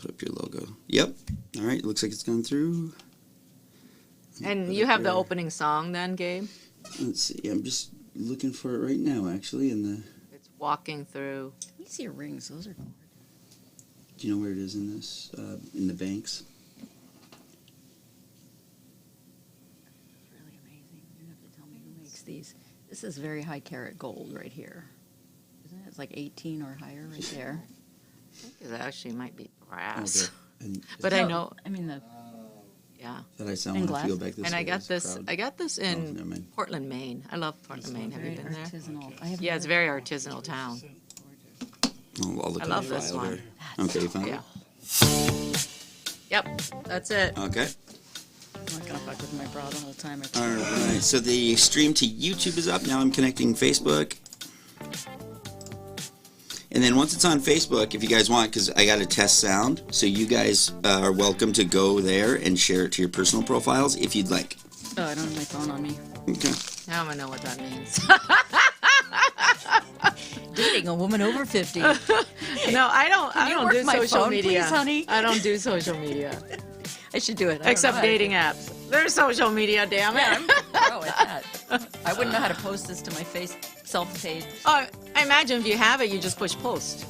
put up your logo. Yep. All right. Looks like it's gone through. And you have the opening song then, Gabe? Let's see. I'm just looking for it right now, actually. It's Walking Through. Let me see your rings. Those are gold. Do you know where it is in this? In the banks? It's really amazing. You have to tell me who makes these. This is very high carat gold right here. Isn't it? It's like 18 or higher right there. I think it actually might be brass. Okay. And But I know, I mean, the yeah. that I sound And want to feel glass. back this And way. I got There's a this. crowd. I got this never in mind. Portland, Maine. I love Portland, Maine. Have you very been there? artisanal. I haven't Yeah, it's heard very of artisanal town. I'll look I at love the this file one. here. Okay, you found Yeah. it? Yep, that's it. Okay. I'm not gonna fuck with my bra the whole time. All right. So the stream to YouTube is up. Now I'm connecting Facebook. And then once it's on Facebook, if you guys want, because I got to test sound, so you guys are welcome to go there and share it to your personal profiles if you'd like. Oh, I don't have my phone on me. Okay. Now I'm gonna know what that means. Dating a woman over 50. No, I don't. I you don't work do my social phone, media, please, honey? I don't do social media I should do it. I don't except know how to dating apps. There's social media, damn Yeah, it. I'm pro at that. I wouldn't know how to post this to my self-page. Oh, I imagine if you have it, you just push post.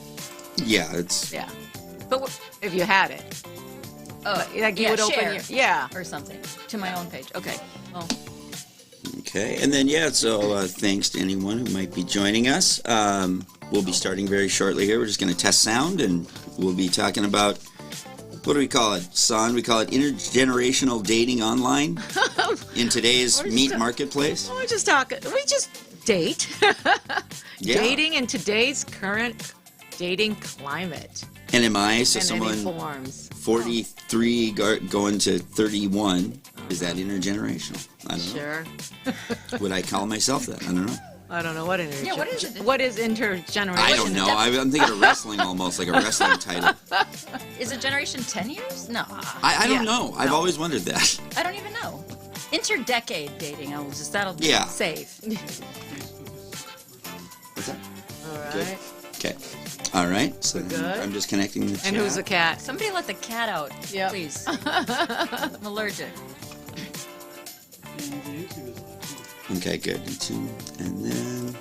Yeah, it's Yeah, But if you had it, oh, like you yeah, would open share your yeah. or something to my own page. Okay. Well, okay. And then so thanks to anyone who might be joining us. We'll be starting very shortly here. We're just going to test sound, and we'll be talking about, what do we call it, Son? We call it intergenerational dating online in today's meat marketplace. We just talk. We just date. Yeah. Dating in today's current dating climate And am I, so in any someone forms. 43 going to 31, is that intergenerational? I don't Sure. know. Would I call myself that? I don't know. I don't know what intergenerational. Yeah, what is it? What is intergenerational? I don't know. I'm thinking of wrestling almost, like a wrestling title. is a generation 10 years? No, I don't Yeah. know. I've always wondered that. I don't even know. Interdecade dating. That'll be Yeah. safe. What's that? All Good. right. Okay. All right. So Good. I'm just connecting the chat. And who's the cat? Somebody let the cat out, Yep. please. I'm allergic. Okay, good. And then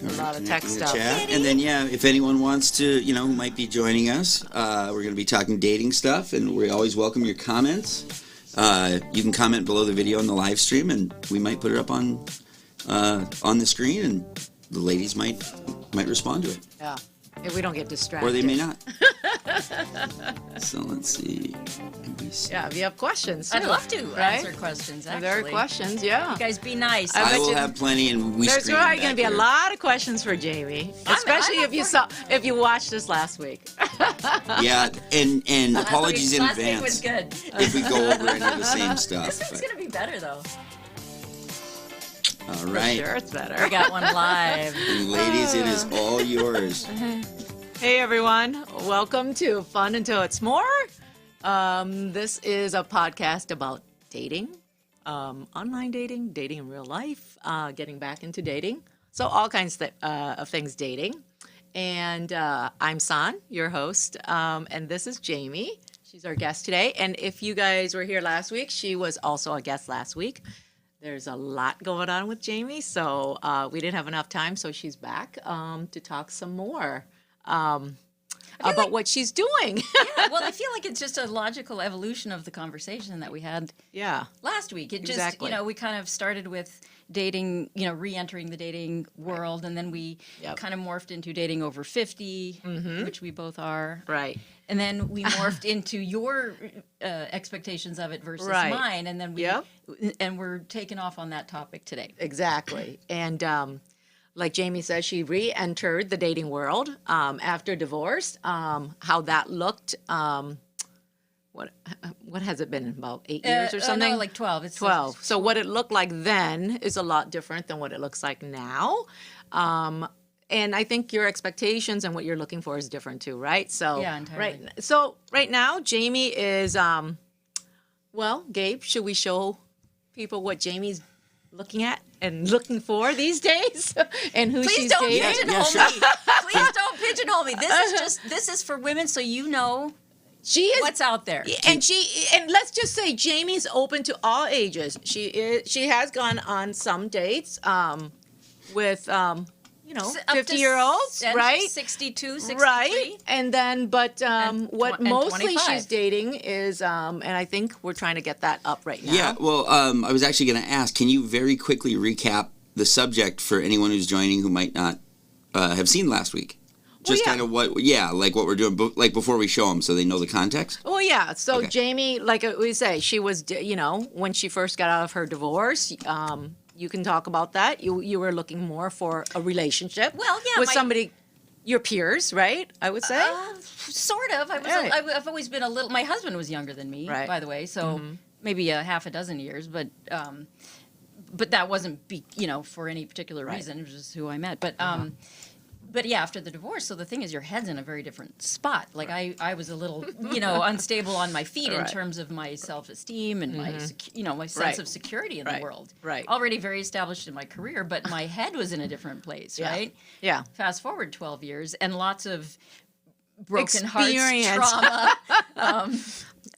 A lot of tech connecting the stuff. chat. And then if anyone wants to, who might be joining us, we're going to be talking dating stuff, and we always welcome your comments. You can comment below the video on the live stream, and we might put it up on the screen, and the ladies might respond to it, Yeah. If we don't get distracted. or they may not. So let's see. NBC. Yeah, if you have questions, too, I'd love to right? answer questions, If actually. there are questions, yeah. You guys be nice. I I bet will you- have plenty, and we There's screen probably back going to be a here. lot of questions for Jamie, especially I'm if you watched this last week. Yeah, and apologies in last week advance was good. if we go over any of the same stuff. This week's but- gonna be better though. all right, Sure, it's better. We got one live. and ladies, it is all yours. Hey everyone, welcome to Fun Until It's More. This is a podcast about dating, online dating, dating in real life, getting back into dating. So all kinds of things dating. And I'm San, your host, and this is Jamie. She's our guest today. And if you guys were here last week, she was also a guest last week. There's a lot going on with Jamie, so we didn't have enough time, so she's back to talk some more about what she's doing. Yeah, well, I feel like it's just a logical evolution of the conversation that we had Yeah. last week. It just, Exactly. we kind of started with dating, re-entering the dating world, and then we Yep. kind of morphed into dating over 50, which we both are. Right. And then we morphed into your expectations of it versus Right. mine, and then Yep. and we're taking off on that topic today. Exactly. And like Jamie said, she re-entered the dating world after divorce. How that looked, what has it been, about 8 years or something? No, like 12. It's 12. So what it looked like then is a lot different than what it looks like now. And I think your expectations and what you're looking for is different too, right? So Yeah, entirely. right now, Jamie is, well, Gabe, should we show people what Jamie's looking at and looking for these days and who Please she's don't dating? pigeonhole Yeah, sure. me. Please don't pigeonhole me. This is for women, so you know She is what's out there. and let's just say Jamie's open to all ages. She has gone on some dates with 50-year-olds, right? 62, 63. Right. And then but what and mostly 25. she's dating is and I think we're trying to get that up right now. Yeah, well, I was actually going to ask, can you very quickly recap the subject for anyone who's joining who might not have seen last week? Just yeah. kind of what we're doing, like before we show them so they know the context? Well, yeah. So Okay. Jamie, like we say, she was, when she first got out of her divorce, you can talk about that. You were looking more for a relationship. Well, yeah, with my- somebody, your peers, right? I would say. Sort of. Right. I've always been a little. My husband was younger than me, Right. by the way, so maybe a half a dozen years, but that wasn't for any particular Right. reason. It was just who I met. But yeah, after the divorce. So the thing is, your head's in a very different spot. Like I was a little, unstable on my feet in Right. terms of my self-esteem and my sense Right. of security in Right. the world. Right. Already very established in my career, but my head was in a different place, Yeah. right? Yeah. Fast forward 12 years and lots of broken hearts, Experience. trauma,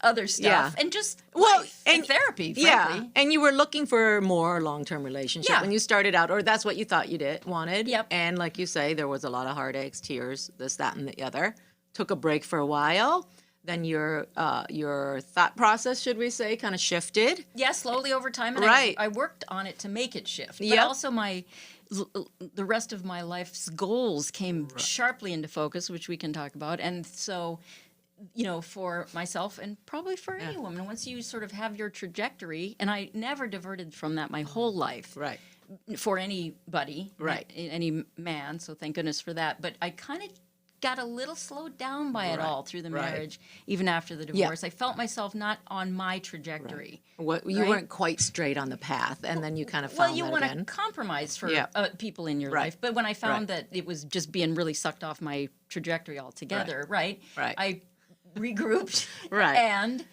other stuff, Yeah. and just Well, life and therapy, frankly. Yeah, and you were looking for more long-term relationship Yeah. when you started out, or that's what you thought you wanted. Yep. And like you say, there was a lot of heartaches, tears, this, that, and the other. Took a break for a while. Then your thought process, should we say, kind of shifted. Yeah, slowly over time, and Right. I worked on it to make it shift. But Yep. also the rest of my life's goals came sharply into focus, which we can talk about. And so, for myself and probably for any woman, once you sort of have your trajectory, and I never diverted from that my whole life. Right. For anybody, Right. any man, so thank goodness for that. But I kind of got a little slowed down by it all through the Right. marriage, even after the divorce. I felt myself not on my trajectory. What you Right. weren't quite straight on the path, and then you kind of Well, found you that want again. to compromise for Yeah. people in your Right. life. But when I found Right. that it was just being really sucked off my trajectory altogether, right? Right. I regrouped. Right. And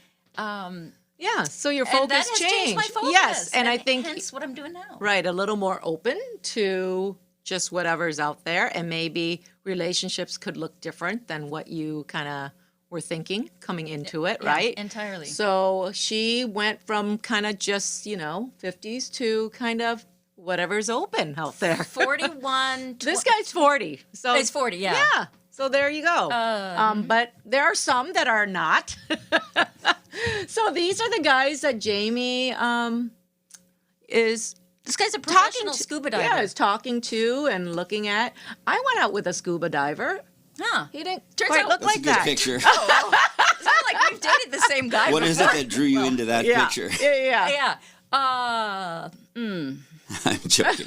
Yeah. So your and focus that has changed my focus. Yes, and I think hence what I'm doing now. right, a little more open to just whatever's out there, and maybe relationships could look different than what you kind of were thinking coming into it, Yeah, right? entirely. So she went from kind of just 50s to kind of whatever's open out there. 41. This guy's 40, so It's 40, yeah. yeah. So there you go. But there are some that are not. So these are the guys that Jamie is This guy's a talking professional to. scuba diver. Yeah, is talking to and looking at. I went out with a scuba diver. Huh. He didn't Turns quite out- look That's like a good that. picture. It's not like we've dated the same guy What is it before. that drew you into that Yeah. picture? Yeah. Yeah. I'm joking.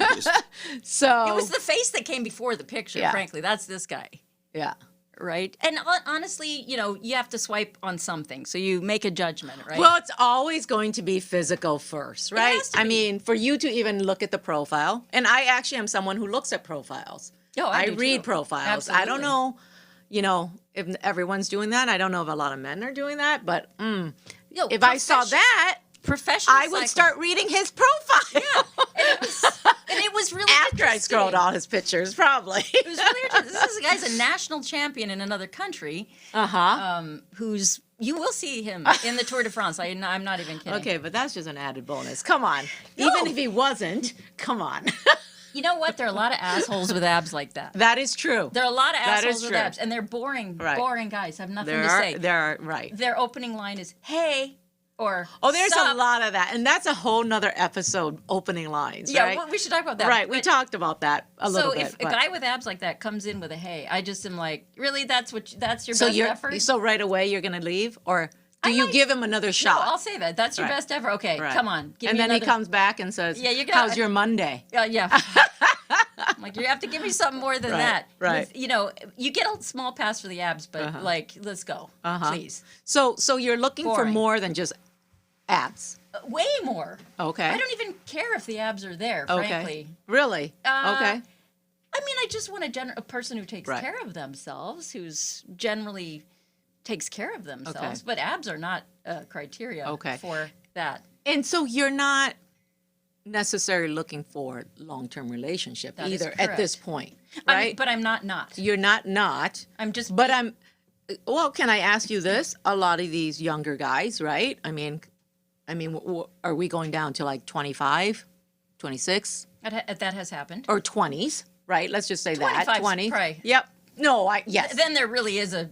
So It was the face that came before the picture, Yeah. frankly. That's this guy. yeah. Right? And honestly, you have to swipe on something. So you make a judgment, right? Well, it's always going to be physical first, right? has to I be. mean, for you to even look at the profile, and I actually am someone who looks at profiles. Oh, I do read too. profiles. I don't Absolutely. know, if everyone's doing that. I don't know if a lot of men are doing that, but Yo, if I saw that, professional I would start reading his profile. And it was really After I scrolled interesting. all his pictures, probably. It was really interesting. This guy's a national champion in another country. Who's you will see him in the Tour de France. I'm not even kidding. Okay, but that's just an added bonus. Come on. Even if he wasn't, come on. You know what? There are a lot of assholes with abs like that. That is true. There are a lot of That is assholes with true. abs, and they're boring, Right. boring guys. Have nothing There to say. are right. Their opening line is "Hey," or Oh, there's "Sup." a lot of that, and that's a whole nother episode. Opening lines, Yeah, right? well, we should talk about that. Right, we But- talked about that a little So bit. if but- a guy with abs like that comes in with a "Hey," I just am like, really? That's your so best you're effort? so right away you're gonna leave, or do I you might- give him another No, shot? I'll say that. That's your Right. best ever. Okay, Right. come on. Give and me then another. he comes back and says, Yeah, you're gonna- "How's your Monday?" Yeah. I'm like, you have to give me something more than Right, that. right. You get a small pass for the abs, but let's go, please. So you're looking for Boring. more than just abs. Way more. Okay. I don't even care if the abs are there, Okay. frankly. Really? Okay. I mean, I just want a person who takes Right. care of themselves, who's generally takes care of themselves. Okay. But abs are not a criteria Okay. for that. And so you're not necessarily looking for long-term relationship That is either at this correct. point. right? But I'm not. You're not. I'm just. But well, can I ask you this? A lot of these younger guys, right? I mean, are we going down to like 25, 26, That has happened. or 20s, right? Let's just say that. 25's 20. probably- Yep. No, yes. Then there really is a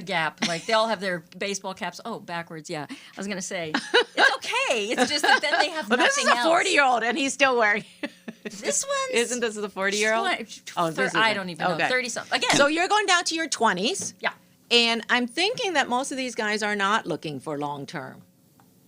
gap. Like they all have their baseball caps. Oh, backwards. Yeah, I was gonna say it's okay. It's just that then they have But this nothing is a else. 40-year-old and he's still wearing. This one Isn't this the 40-year-old? Oh, this I isn't. don't even know. Okay. 30 something. Again. So you're going down to your 20s. yeah. And I'm thinking that most of these guys are not looking for long term.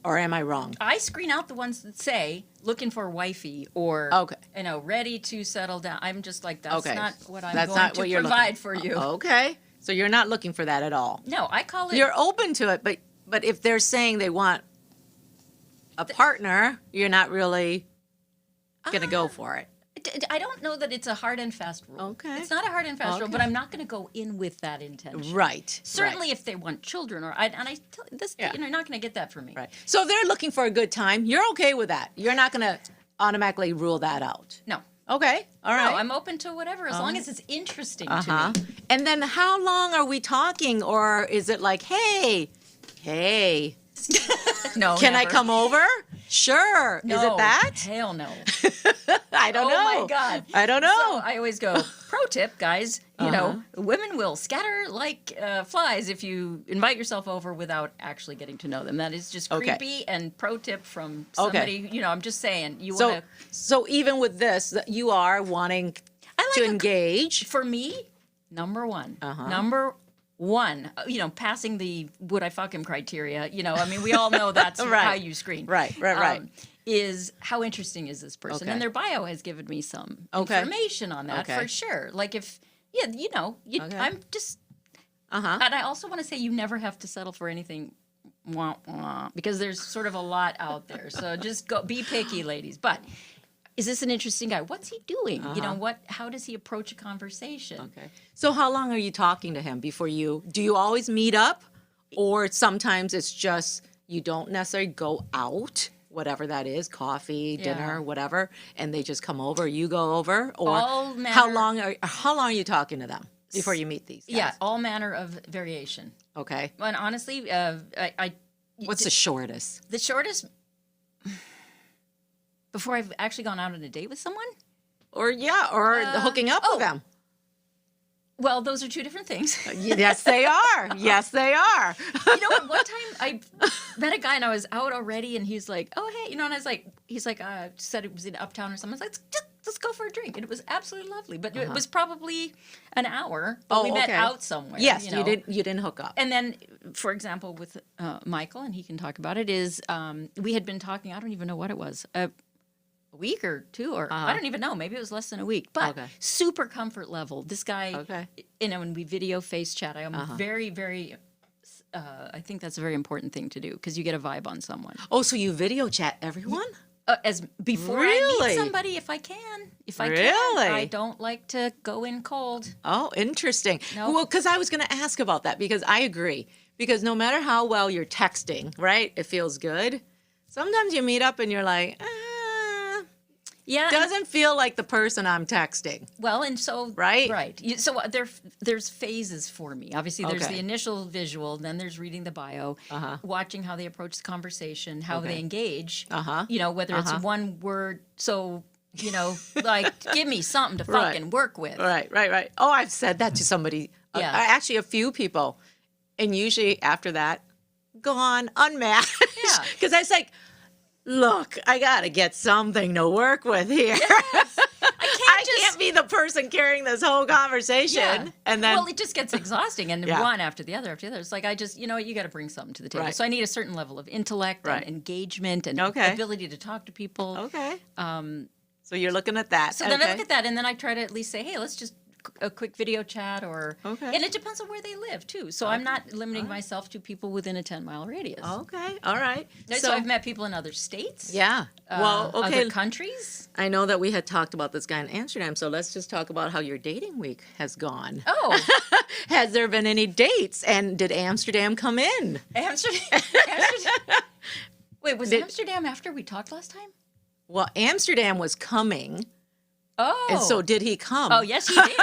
Or am I wrong? I screen out the ones that say looking for wifey or Okay. ready to settle down. I'm just like that's Okay. not what I'm That's going not to what you're provide looking for you. Okay. So you're not looking for that at all. No, I call it. You're open to it, but if they're saying they want a partner, you're not really going to go for it. I don't know that it's a hard and fast rule. Okay. It's not a hard and fast rule, Okay. but I'm not going to go in with that intention. Right. Certainly, if they want children, I tell you this, Yeah. you're not going to get that from me. Right. So if they're looking for a good time, you're okay with that. You're not going to automatically rule that out. No, Okay. All right. no, I'm open to whatever as long as it's interesting to Uh-huh. me. And then how long are we talking? Or is it like, hey, No, can I never. come over? Sure. Is it No, that? Hell no. I don't know. Oh my God. I don't know. So I always go, pro tip, guys, you know, women will scatter like flies if you invite yourself over without actually getting to know them. That is just Okay. creepy. And pro tip from Okay. somebody, I'm just saying, you So, want so even with this, that you are wanting to. to engage. For me, number one, passing the would I fuck him criteria, we all know that's Right. how you screen. Right. Is how interesting is this person? Okay. And their bio has given me some Okay. information on that Okay. for sure. Like if, Okay. I'm just, Uh-huh. and I also want to say you never have to settle for anything because there's sort of a lot out there. So just be picky, ladies. But is this an interesting guy? What's he doing? How does he approach a conversation? Okay. So how long are you talking to him before do you always meet up? Or sometimes it's just you don't necessarily go out, whatever that is, coffee, dinner, Yeah. whatever, and they just come over, you go over? Or All how manner- long are you talking to them before you meet these guys? Yeah, all manner of variation. Okay. And honestly, What's the shortest? the shortest before I've actually gone out on a date with someone? Or hooking up with them. Well, those are two different things. Yes, they are. Yes, they are. One time I met a guy and I was out already and he's like, oh, hey, and I was like, said it was in Uptown or something. I was like, let's go for a drink. And it was absolutely lovely. But it was probably an hour. But we met okay. out somewhere. Yes, you know. you didn't hook up. And then, for example, with Michael, and he can talk about it, is we had been talking, I don't even know what it was, a week or two, or I don't even know, maybe it was less than a week, but Okay. super comfort level. This guy, Okay. when we video face chat, I am very, very, I think that's a very important thing to do because you get a vibe on someone. Oh, so you video chat everyone? As before I Really? meet somebody, if I can, Really? I don't like to go in cold. Oh, interesting. No. Well, because I was going to ask about that because I agree. Because no matter how well you're texting, right, it feels good. Sometimes you meet up and you're like, Yeah, doesn't feel like the person I'm texting. well, and so Right? So there's phases for me. Obviously, there's Okay. the initial visual, then there's reading the bio, watching how they approach the conversation, how Okay. they engage. Uh-huh. Whether it's one word. So like give me something to Right. fucking work with. Right. Oh, I've said that to somebody. Yeah. Actually, a few people. And usually after that, gone, unmatched. Yeah. Because I was like, look, I got to get something to work with here. I can't be the person carrying this whole conversation. Yeah. And then, well, it just gets exhausting, and Yeah. one after the other after the other. It's like I just, you got to bring something to the table. Right. So I need a certain level of intellect Right. and engagement and Okay. ability to talk to people. okay. So you're looking at that. So then I Okay. look at that, and then I try to at least say, hey, let's just a quick video chat, or Okay. and it depends on where they live too. So I'm not limiting myself to people within a 10-mile radius. Okay. All right. So I've met people in other states. Yeah. Well, okay. Other countries. I know that we had talked about this guy in Amsterdam, so let's just talk about how your dating week has gone. Oh, Has there been any dates? And did Amsterdam come in? Amsterdam. Wait, was Amsterdam after we talked last time? Well, Amsterdam was coming, Oh. And so did he come? Oh, yes, he did.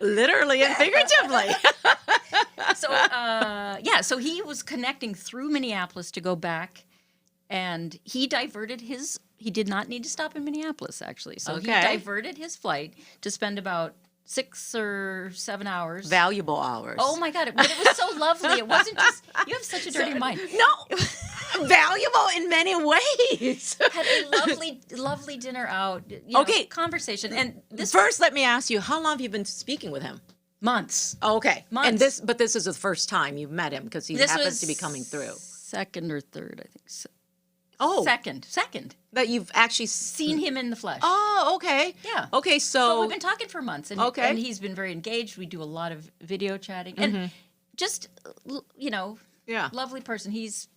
Literally and figuratively. So, so he was connecting through Minneapolis to go back, and he diverted he did not need to stop in Minneapolis, actually. So he Okay. diverted his flight to spend about 6 or 7 hours. Valuable hours. Oh my God, but it was so lovely. It wasn't just, you have such a dirty mind. No. Valuable in many ways. Had a lovely, lovely dinner out, Okay. conversation. And this First, let me ask you, how long have you been speaking with him? months. Oh, okay. Months. And this is the first time you've met him because he This happens was to be coming through. Second or third, I think. Oh, Second. that you've actually seen. Seen him in the flesh. Oh, okay. Yeah. Okay, But so we've been talking for months, and, Okay. and he's been very engaged. We do a lot of video chatting, and just yeah. lovely person. He's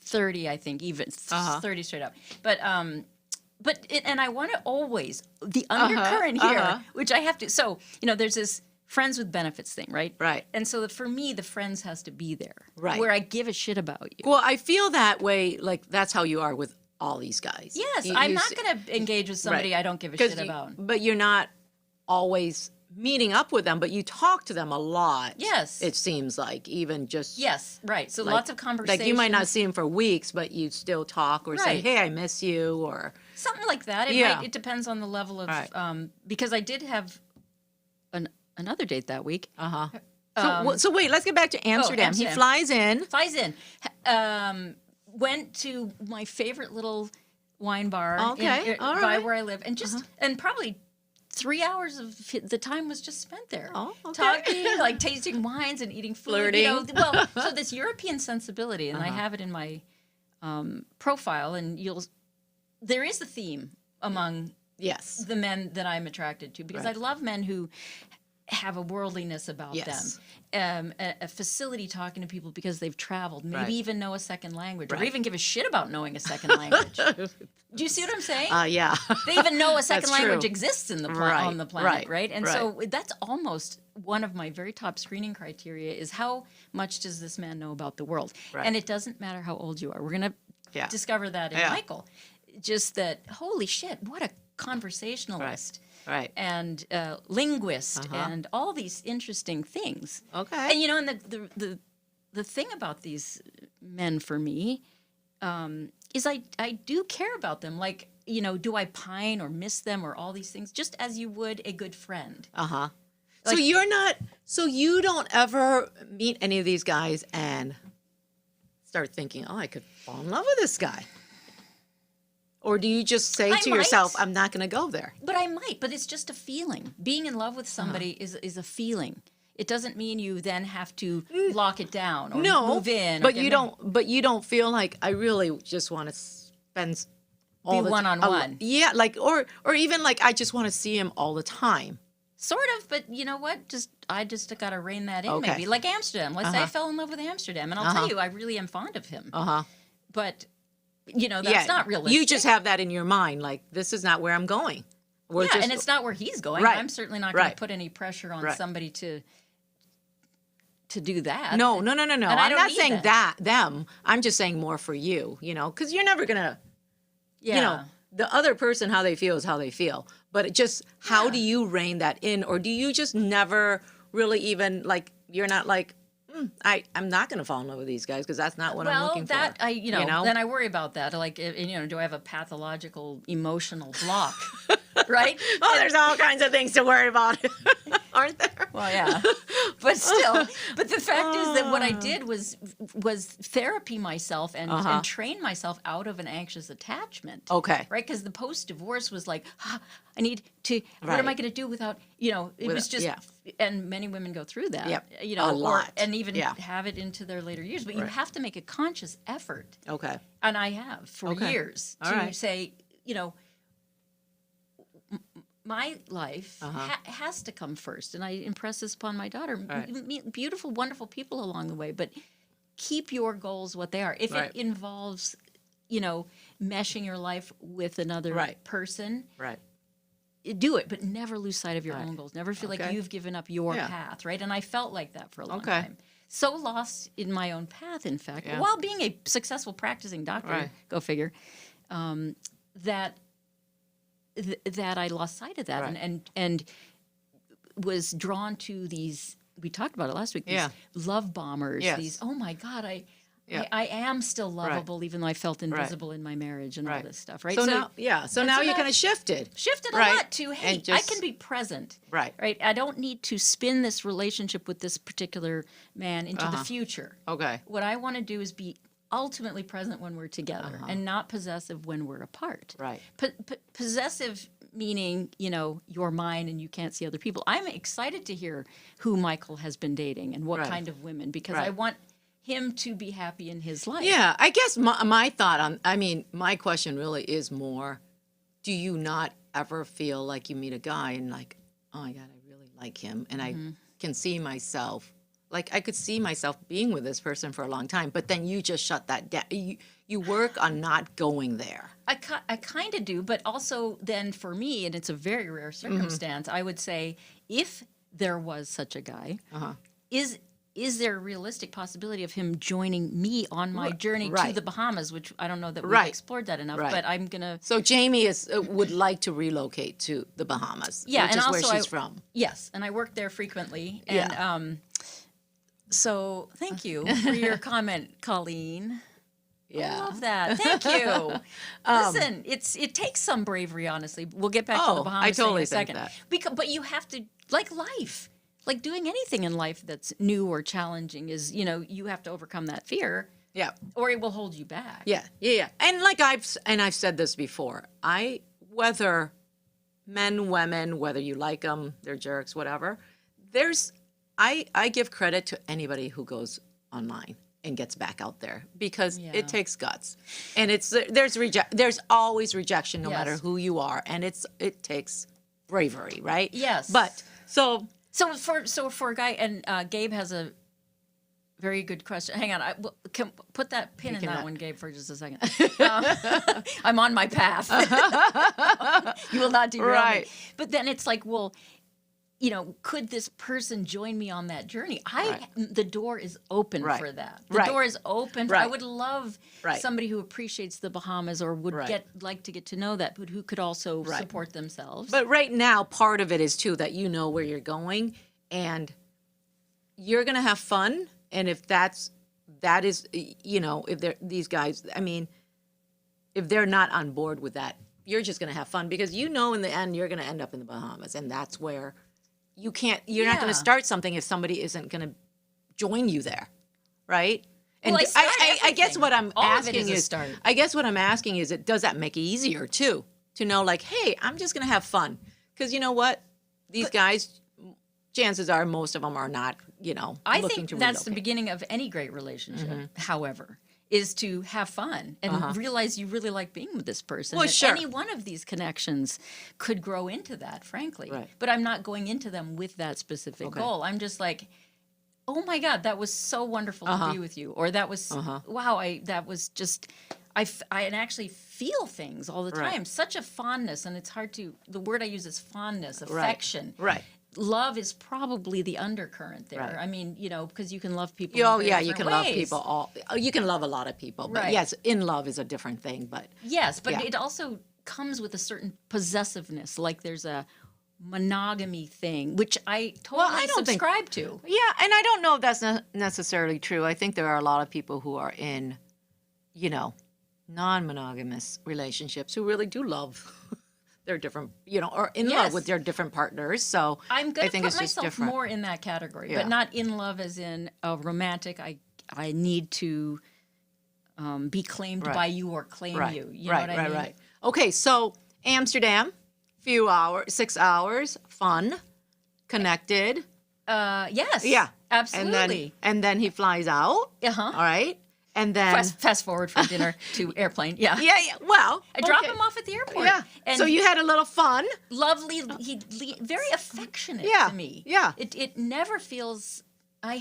30, I think, even Uh-huh. 30 straight up. And I want to always the undercurrent here, which I have to. So there's this friends with benefits thing, right? Right. And so for me, the friends has to be there, Right. where I give a shit about you. Well, I feel that way. Like that's how you are with all these guys. Yes, You- I'm you not s- going to engage with somebody Right. I don't give a 'cause shit about. But you're not always meeting up with them, but you talk to them a lot. Yes. It seems like even just Yes, right. So like- lots of conversations. Like you might not see them for weeks, but you still talk or say, Right. "Hey, I miss you," or Something like that. Yeah. It depends on the level of Right. because I did have another date that week. So wait, let's get back to Amsterdam. He Amsterdam. flies in. Flies in. Went to my favorite little wine bar Okay, all by right. where I live, and just and probably 3 hours of the time was just spent there. Oh, okay. Talking, like tasting wines and eating food. Flirting. So this European sensibility, and I have it in my profile, and there is a theme among Yes. the men that I'm attracted to because Right. I love men who have a worldliness about Yes. them, a facility talking to people because they've traveled, maybe Right. even know a second language, or Right. even give a shit about knowing a second language. Do you see what I'm saying? Yeah. They even know a second That's true. language exists in Right, on the planet, right, And right. so that's almost one of my very top screening criteria is how much does this man know about the world? Right. And it doesn't matter how old you are. We're going to Yeah. discover that in Yeah. Michael. Just that, holy shit, what a conversationalist Right. and linguist and all these interesting things. Okay. And the thing about these men for me is I do care about them. Like, do I pine or miss them or all these things, just as you would a good friend. So you don't ever meet any of these guys and start thinking, "Oh, I could fall in love with this guy." Or do you just say I to might. yourself, "I'm not going to go there"? But I might, but it's just a feeling. Being in love with somebody is a feeling. It doesn't mean you then have to lock it down or move in. or but get you married. don't. But you don't feel like I really just want to spend all Be one-on-one. Yeah, like or even like I just want to see him all the time. Sort of, but you know what? I just got to rein that in. Okay. Maybe like Amsterdam. Let's say I fell in love with Amsterdam, and I'll tell you, I really am fond of him. But that's not realistic. You just have that in your mind, like this is not where I'm going. We're just, and it's not where he's going. Right. I'm certainly not going Right. to put any pressure on Right. somebody to do that. No. And I I'm don't not need saying that. them. I'm just saying more for you, because you're never gonna, Yeah. the other person how they feel is how they feel. But it just how do you rein that in, or do you just never really even like you're not like I'm not gonna fall in love with these guys because that's not what I'm looking that for. then I worry about that. Like, do I have a pathological emotional block? Right? Oh, there's all kinds of things to worry about, aren't there? Well, yeah, but still. But the fact is that what I did was therapy myself and train myself out of an anxious attachment. Okay. Right? Because the post-divorce was like, I need to. What am I Right. going to do without? It was just. yeah. And many women go through that. Yep. Or, A lot. and even Yeah. have it into their later years. But you Right. have to make a conscious effort, Okay. and I have for Okay. years All to right. say, my life has to come first, and I impress this upon my daughter. Right. Meet beautiful, wonderful people along the way, but keep your goals what they are. If Right. it involves, meshing your life with another Right. person, Right. do it, but never lose sight of your Right. own goals. Never feel like Okay. you've given up your Yeah. path, right? And I felt like that for a long Okay. time. So lost in my own path, in fact, Yeah. while being a successful practicing doctor, Right. go figure, that that I lost sight of that, Right. and was drawn to these. We talked about it last week. These Yeah. love bombers. Yes. These. Oh my God, Yeah. I am still lovable, even though I felt invisible in my marriage and all Right. this stuff. Right. So now, so and now so you now- kind of shifted. shifted Right. a lot to, hey, And just- I can be present. Right. Right. I don't need to spin this relationship with this particular man into the future. Okay. What I want to do is be ultimately present when we're together and not possessive when we're apart. Right. Possessive meaning, you're mine and you can't see other people. I'm excited to hear who Michael has been dating and what Right. kind of women, because Right. I want him to be happy in his life. Yeah, I guess my thought on, my question really is more, do you not ever feel like you meet a guy and like, oh my God, I really like him and I can see myself, like I could see myself being with this person for a long time, but then you just shut that down. You work on not going there. I kind of do, but also then for me, and it's a very rare circumstance, I would say if there was such a guy, is there a realistic possibility of him joining me on my journey to right. the Bahamas, which I don't know that we've Right. explored that enough, Right. but I'm going to... So Jamie would like to relocate to the Bahamas, Yeah, which and is where also she's from. Yes, and I work there frequently. And Yeah. so thank you for your comment, Colleen. I Yeah. love that. Thank you. Listen, it takes some bravery, honestly. We'll get back to Oh, the Bahamas I thing totally in a think second. that. But you have to, like life, like doing anything in life that's new or challenging is, you have to overcome that fear Yeah. or it will hold you back. Yeah. And like I've said this before, whether men, women, whether you like them, they're jerks, whatever. I give credit to anybody who goes online and gets back out there because Yeah. it takes guts, and there's always rejection no Yes. matter who you are, and it takes bravery, right? Yes. But so So for a guy, and Gabe has a very good question. Hang on, can put that pin in that cannot. one, Gabe, for just a second. I'm on my path. You will not derail me. Right. But then it's like, well, could this person join me on that journey? The door is open Right. for that. The Right. door is open. I Right. would love Right. somebody who appreciates the Bahamas or would Right. like to get to know that, but who could also Right. support themselves. But right now, part of it is too that you know where you're going, and you're gonna have fun. And if that is, if they're these guys, if they're not on board with that, you're just gonna have fun because in the end you're gonna end up in the Bahamas, and that's where you're not gonna Yeah. start something if somebody isn't gonna join you there, right? And Well, I start I guess everything. what I'm All of it asking is a is, start. I guess what I'm asking is, does that make it easier too to know, like, hey, I'm just gonna have fun because you know what, these guys, chances are most of them are not, I looking think to that's the relocate. beginning of any great relationship, Mm-hmm. however, is to have fun and realize you really like being with this person. Well, And sure. any one of these connections could grow into that, frankly. Right. But I'm not going into them with that specific goal. I'm just like, oh my God, that was so wonderful to be with you. Or that was, wow, that was just, I actually feel things all the Right. time. Such a fondness. And it's hard to, the word I use is fondness, affection. Right. Love is probably the undercurrent there. Right. I mean, because you can love people. Oh in very yeah, you different can love ways. people you can love a lot of people, but Right. yes, in love is a different thing. But Yes, but Yeah. it also comes with a certain possessiveness. Like there's a monogamy thing, which I totally I don't think- subscribe to. yeah, and I don't know if that's necessarily true. I think there are a lot of people who are in, non-monogamous relationships who really do love their different, or in love Yes. with their different partners. So I'm I going to think put it's just myself different. more in that category, Yeah. but not in love as in a romantic. I need to be claimed Right. by you or claim Right, you. You right, know what I mean? right. Okay, so Amsterdam, 6 hours, fun, connected. Yes. Yeah. Absolutely. And then he flies out. Uh-huh. All right. And then Fast forward from dinner to airplane. Yeah. yeah. Well, I drop okay. him off at the airport. Yeah. And So you had a little fun. lovely, very affectionate Yeah, to me. yeah. It never feels. I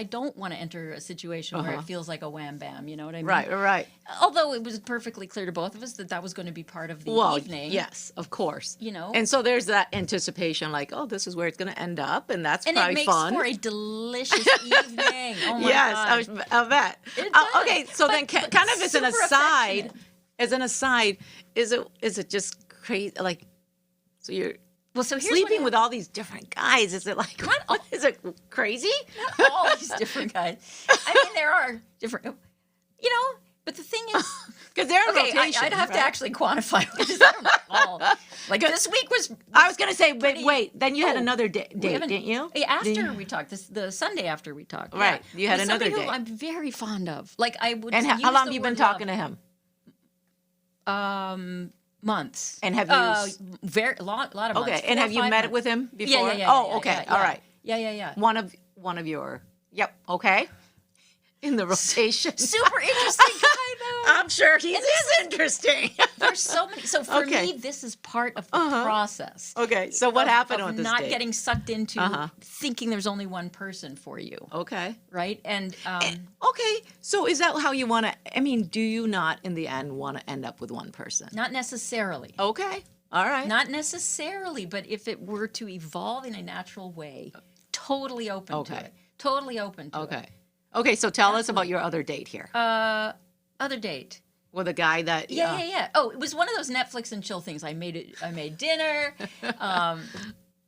don't want to enter a situation where it feels like a wham bam. You know what I mean? Right. Although it was perfectly clear to both of us that was going to be part of the Well, evening. yes, of course. You know? And so there's that anticipation, like, oh, this is where it's going to end up, and that's And probably it makes fun. for a delicious evening. Oh my Yes, God. I bet. It does. Okay, so then But kind of as an super aside, affectionate. is it just crazy? Like, so you're Well, so here's sleeping what with all these different guys. Is it like, what, is it crazy? all these different guys. I mean, there are different, but the thing is, Because they're in okay, rotation. I'd have to right? actually quantify what is that all. Like this week was. I was going to say, but pretty- wait, then you had Oh, another date, haven't- didn't you? After we talked, the Sunday after we talked. Right, you had With another somebody who date. I'm very fond of. Like I would. And how use long the have you been word talking to him? love. Months. And have you? Very lot of months. Okay, and 4 or have you 5 met months. with him before? Yeah. Oh, okay, all right. Yeah. One of your. Yep. Okay. In the rotation. Super interesting guy though. I'm sure he is interesting. There's so many. So for Okay. me, this is part of the process. Okay, so what happened of on this not date? getting sucked into thinking there's only one person for you, Okay. right? And Okay, so is that how you want to? I mean, do you not, in the end, want to end up with one person? not necessarily. Okay, all right. Not necessarily, but if it were to evolve in a natural way, totally open to Okay. it. Totally open to it. Okay. Okay, so tell us about your other date here Other date. with a guy that. Yeah. Oh, it was one of those Netflix and chill things. I made dinner,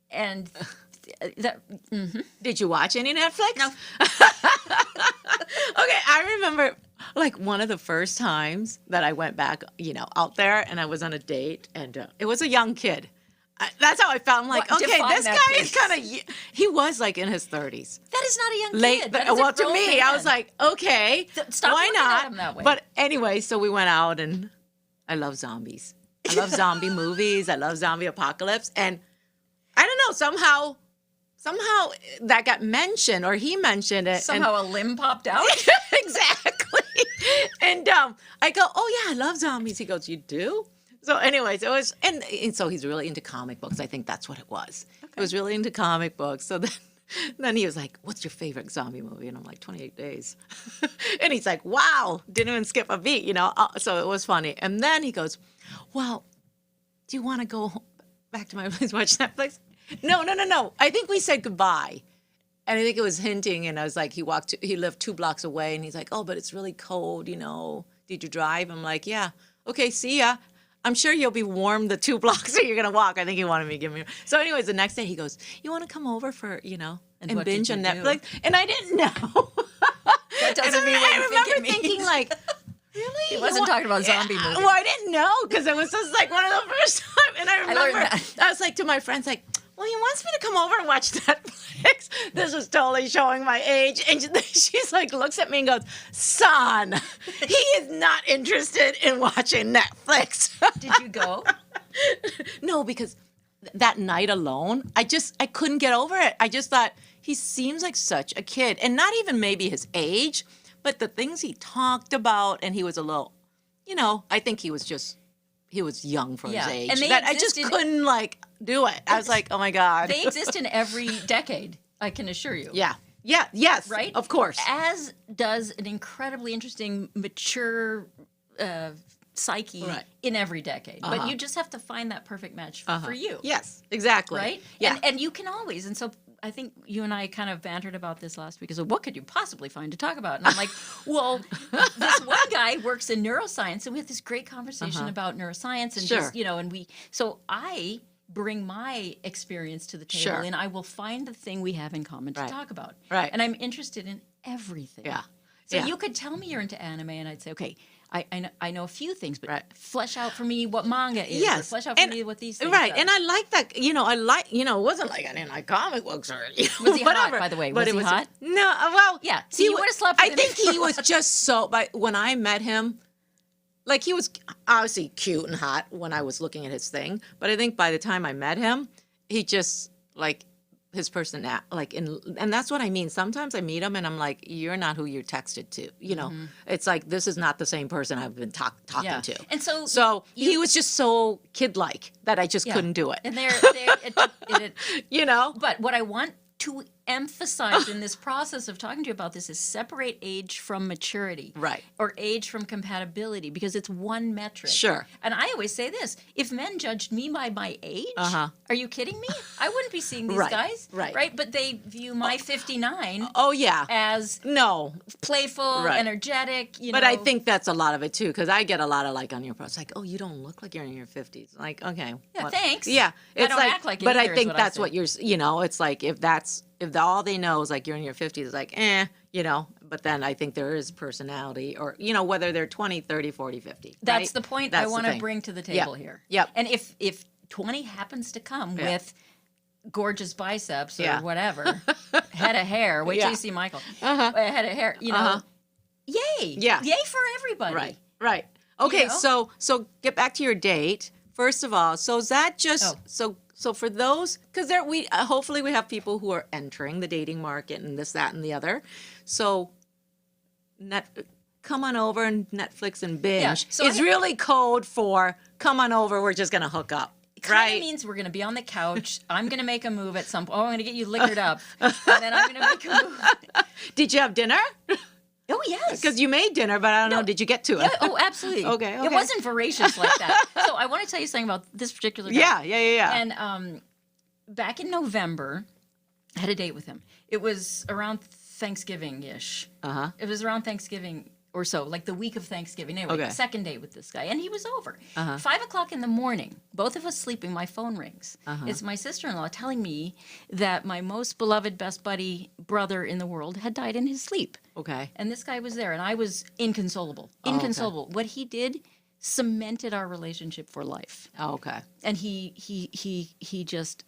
and that. Did you watch any Netflix? No. Okay, I remember like one of the first times that I went back, out there, and I was on a date, and it was a young kid. That's how I felt. I'm like, What- okay, define this that, guy please. is kind of. He was like in his 30s. That is not a young Late, kid. but, That is a well, to grown me, I man. was like, okay, Stop why looking at not? him that way. But anyway, so we went out, and I love zombies. I love zombie movies. I love zombie apocalypse, and I don't know, somehow that got mentioned, or he mentioned it. and- somehow a limb popped out. exactly. And I go, oh yeah, I love zombies. He goes, you do? So anyways, it was, and so he's really into comic books. I think that's what it was. He was really into comic books. So then he was like, what's your favorite zombie movie? And I'm like, 28 Days. And he's like, wow, didn't even skip a beat, So it was funny. And then he goes, well, do you want to go back to my place and watch Netflix? No. I think we said goodbye. And I think it was hinting, and I was like, he lived 2 blocks away, and he's like, oh, but it's really cold, Did you drive? I'm like, yeah. Okay, see ya. I'm sure you'll be warm the 2 blocks that you're going to walk. I think he wanted me to give me. So anyways, the next day he goes, you want to come over for, and what binge did on you do? Netflix? And I didn't know. That doesn't And mean what I you remember think it means. thinking like, really? He You wasn't want- talking about zombie Yeah, movies. Well, I didn't know because it was just like one of the first time. And I remember learned that. I was like to my friends, like, well, he wants me to come over and watch Netflix. This is totally showing my age. And she's like, looks at me and goes, son, he is not interested in watching Netflix. Did you go? No, because that night alone, I couldn't get over it. I just thought he seems like such a kid, and not even maybe his age, but the things he talked about, and he was a little, I think he was young for Yeah, his age. and they That I just existed- couldn't do it. I was like, oh my God. They exist in every decade, I can assure you. Yeah. Yes. Right? Of course. As does an incredibly interesting, mature psyche Right. in every decade. But you just have to find that perfect match for you. Yes. Exactly. Right? Yeah. And you can always. And so I think you and I kind of bantered about this last week. So what could you possibly find to talk about? And I'm like, well, this one guy works in neuroscience, and we had this great conversation about neuroscience, and Sure. just, so I bring my experience to the table, Sure. and I will find the thing we have in common to Right. talk about. Right. And I'm interested in everything. Yeah. So Yeah. you could tell me you're into anime, and I'd say, okay, I know a few things, but Right. flesh out for me what manga is. Or Yes. flesh out for And- me what these things Right. are. And I like that, it wasn't like I didn't like comic books or Was he hot, whatever. by the way? But Was it he was hot? No, well, Yeah. See, you wa- would've slept I with him. think he was just so, but when I met him, like he was obviously cute and hot when I was looking at his thing, but I think by the time I met him, he just like his personality, and that's what I mean. Sometimes I meet him and I'm like, you're not who you're texted to. It's like, this is not the same person I've been talking Yeah. to. And so He was just so kid-like that I just Yeah. couldn't do it. And it, You know? but what I want to emphasize in this process of talking to you about this is separate age from maturity. Right. Or age from compatibility, because it's one metric. Sure. And I always say this, if men judged me by my age, Uh-huh. are you kidding me? I wouldn't be seeing these Right, guys. right. Right? But they view my 59 Oh, yeah. as No. playful, Right. energetic, But I think that's a lot of it, too, because I get a lot of, like, on your post, like, oh, you don't look like you're in your 50s. Like, okay. Yeah, well, thanks. Yeah. I don't act like it But either, I is think what I that's say. what you're, it's like, if all they know is, like, you're in your 50s, it's like, but then I think there is personality, or, whether they're 20, 30, 40, 50. That's right? the point That's I the want to thing. bring to the table Yep. here. Yep. And if 20 happens to come Yeah. with gorgeous biceps or Yeah. whatever, head of hair, wait till Yeah. you see Michael, Uh-huh. head of hair, Uh-huh. yay. Yeah. Yay for everybody. Right. Okay, know? so get back to your date. First of all, so is that just so for those, because we hopefully we have people who are entering the dating market and this, that, and the other. So come on over and Netflix and binge Yeah, so is really code for come on over, we're just gonna hook up. It kind of Right? means we're going to be on the couch. I'm going to make a move at some point. Oh, I'm going to get you liquored up. And then I'm going to make a move. Did you have dinner? Oh, yes. Because you made dinner, but I don't know, did you get to it? Yeah, oh, absolutely. Okay. It wasn't voracious like that. So I want to tell you something about this particular guy. Yeah. And back in November, I had a date with him. It was around Thanksgiving-ish. Uh-huh. It was around Thanksgiving or so, like the week of Thanksgiving. Anyway, Okay. second date with this guy. And he was over. Uh-huh. 5 o'clock in the morning, both of us sleeping, my phone rings. Uh-huh. It's my sister-in-law telling me that my most beloved, best buddy brother in the world had died in his sleep. Okay. And this guy was there, and I was inconsolable. okay. Inconsolable. What he did cemented our relationship for life. Oh, okay. And he just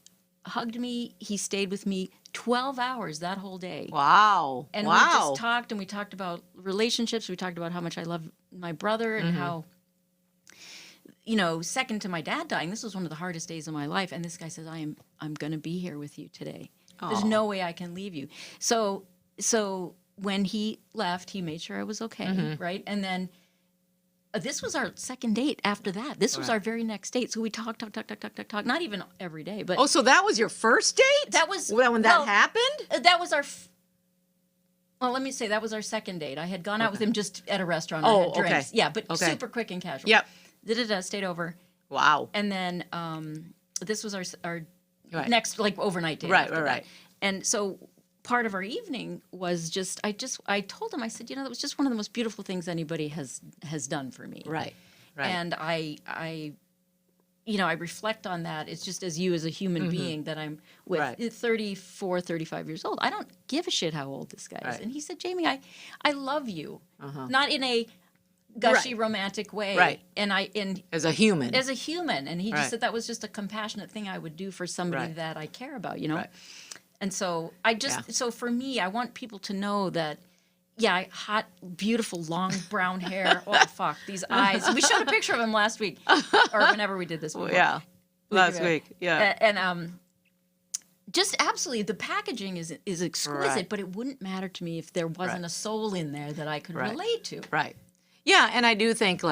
hugged me. He stayed with me 12 hours that whole day. Wow. And we just talked, and we talked about relationships. We talked about how much I love my brother and how, second to my dad dying, this was one of the hardest days of my life. And this guy says, I'm going to be here with you today. There's no way I can leave you. So when he left, he made sure I was okay, right? And then this was our second date after that. This was our very next date. So we talked. Not even every day, but Oh, so that was your first date? that was when that happened? That was our. Well, let me say that was our second date. I had gone out with him just at a restaurant. Oh, I had drinks. okay. Yeah, but Okay. super quick and casual. Yep. Stayed over, Wow. and then this was our Right. next overnight date. Right, after right, that. right. And so part of our evening was I told him, I said, that was just one of the most beautiful things anybody has done for me. Right. And I reflect on that. It's just as you as a human being that I'm with Right. 34, 35 years old. I don't give a shit how old this guy is. Right. And he said, Jamie, I love you. Not in a gushy Right. romantic way. Right. And As a human. as a human. And he just Right. said that was just a compassionate thing I would do for somebody Right. that I care about, Right. And so so for me, I want people to know that, hot, beautiful, long brown hair. Oh, fuck, these eyes. We showed a picture of him last week, or whenever we did this before. Yeah. Last ago. week. Yeah. And just absolutely, the packaging is exquisite, Right. but it wouldn't matter to me if there wasn't Right. a soul in there that I could Right. relate to. Right. Yeah, and I do think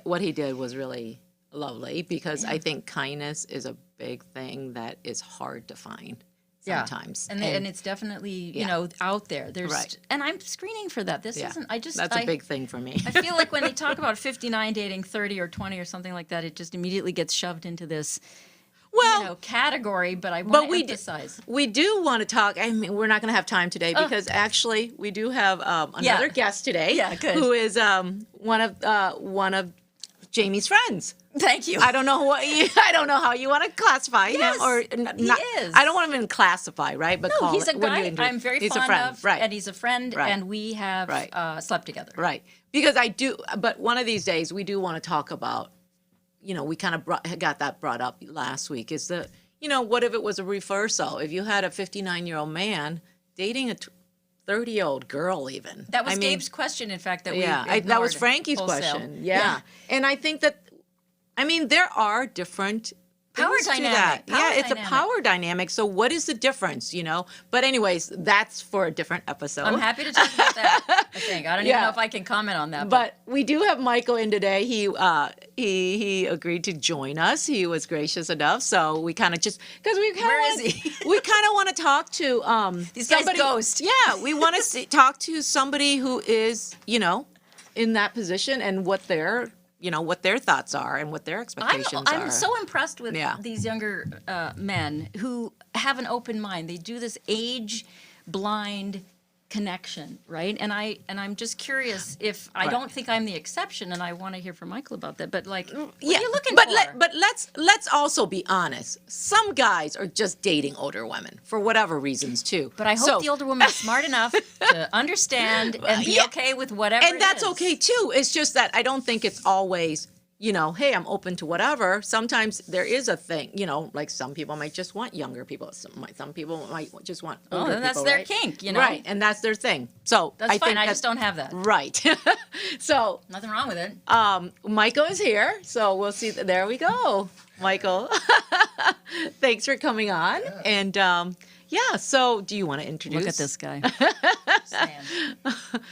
what he did was really lovely, because I think kindness is a big thing that is hard to find sometimes. And it's definitely out there. There's Right. and I'm screening for that. This yeah, isn't. that's a big thing for me. I feel like when they talk about 59 dating 30 or 20 or something like that, it just immediately gets shoved into this category. But I want to emphasize. We do want to talk. I mean, we're not going to have time today because actually we do have another guest today. Yeah, good. Who is one of Jamie's friends. Thank you. I don't know I don't know how you want to classify Yes, him, or he not. is. I don't want to even classify, right? But No, call he's a it, what do you guy enjoy? I'm very He's fond a friend, of, right? and he's a friend, Right. and we have Right. slept together. Right. Because I do, but one of these days we do want to talk about, we kind of got that brought up last week, is that, what if it was a reversal? If you had a 59-year-old man dating a 30-year-old girl even. That was I mean, Gabe's question, in fact, that we that was ignored Frankie's wholesale. question. Yeah. And I think that, there are different Power Let's do dynamic. that. Power Yeah, it's dynamic. a power dynamic. So what is the difference, But anyways, that's for a different episode. I'm happy to talk about that. I think I don't even Yeah. know if I can comment on that. But we do have Michael in today. He agreed to join us. He was gracious enough. So we kind of just because we kind Where of is he? we kind of want to talk to These guys somebody. ghost. Yeah, we want to talk to somebody who is in that position and what their thoughts are and what their expectations are. I'm so impressed with Yeah. these younger men who have an open mind. They do this age-blind connection, right? And I'm just curious if I Right. don't think I'm the exception, and I want to hear from Michael about that. But what are Yeah, you looking but for? but let's also be honest. Some guys are just dating older women for whatever reasons too. But I hope So- the older woman is smart enough to understand and be Yeah. okay with whatever. and it that's is. okay too. It's just that I don't think it's always, hey, I'm open to whatever. Sometimes there is a thing, like some people might just want younger people. Some people might just want Oh, older then that's people, their right? kink, Right, and that's their thing. So That's I fine. think I that's just don't have that. right. So Nothing wrong with it. Michael is here, so we'll see. There we go, Michael. Thanks for coming on. And so do you want to introduce? Look at this guy. Stan.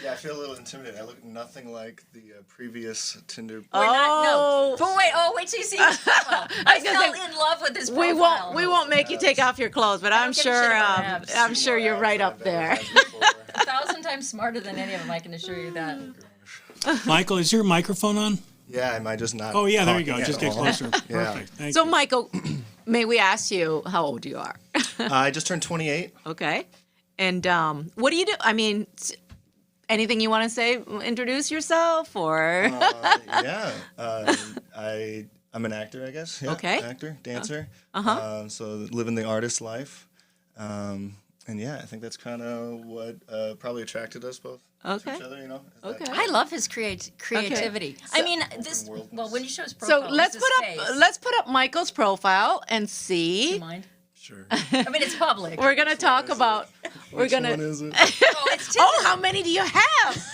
Yeah, I feel a little intimidated. I look nothing like the previous Tinder. We're not, no. Oh. But wait till you see his profile. I was gonna fell say, in love with his profile. We won't make you take off your clothes, but I'm don't give a sure shit about abs. I'm sure you're right up there. 1,000 times smarter than any of them, I can assure you that. Michael, is your microphone on? Yeah, am I just not? Oh, yeah, there you go. talking Just at get all? closer. Yeah. Perfect. Thank So you. Michael, may we ask you how old you are? I just turned 28. Okay. And what do you do? I mean, anything you want to say? Introduce yourself or Yeah, I'm an actor, I guess. Yeah, Okay. Actor, dancer. Uh-huh. So living the artist life. And yeah, I think that's kind of what probably attracted us both Okay. to each other. Is that- Okay. I love his creativity. I mean, when you show his so profile, let's this is his face. let's put up Michael's profile and Do see. you mind? Sure. I mean, it's public. We're gonna talk is it? about. We're Which gonna. one is it? Oh, it's Tinder. Oh, how many do you have?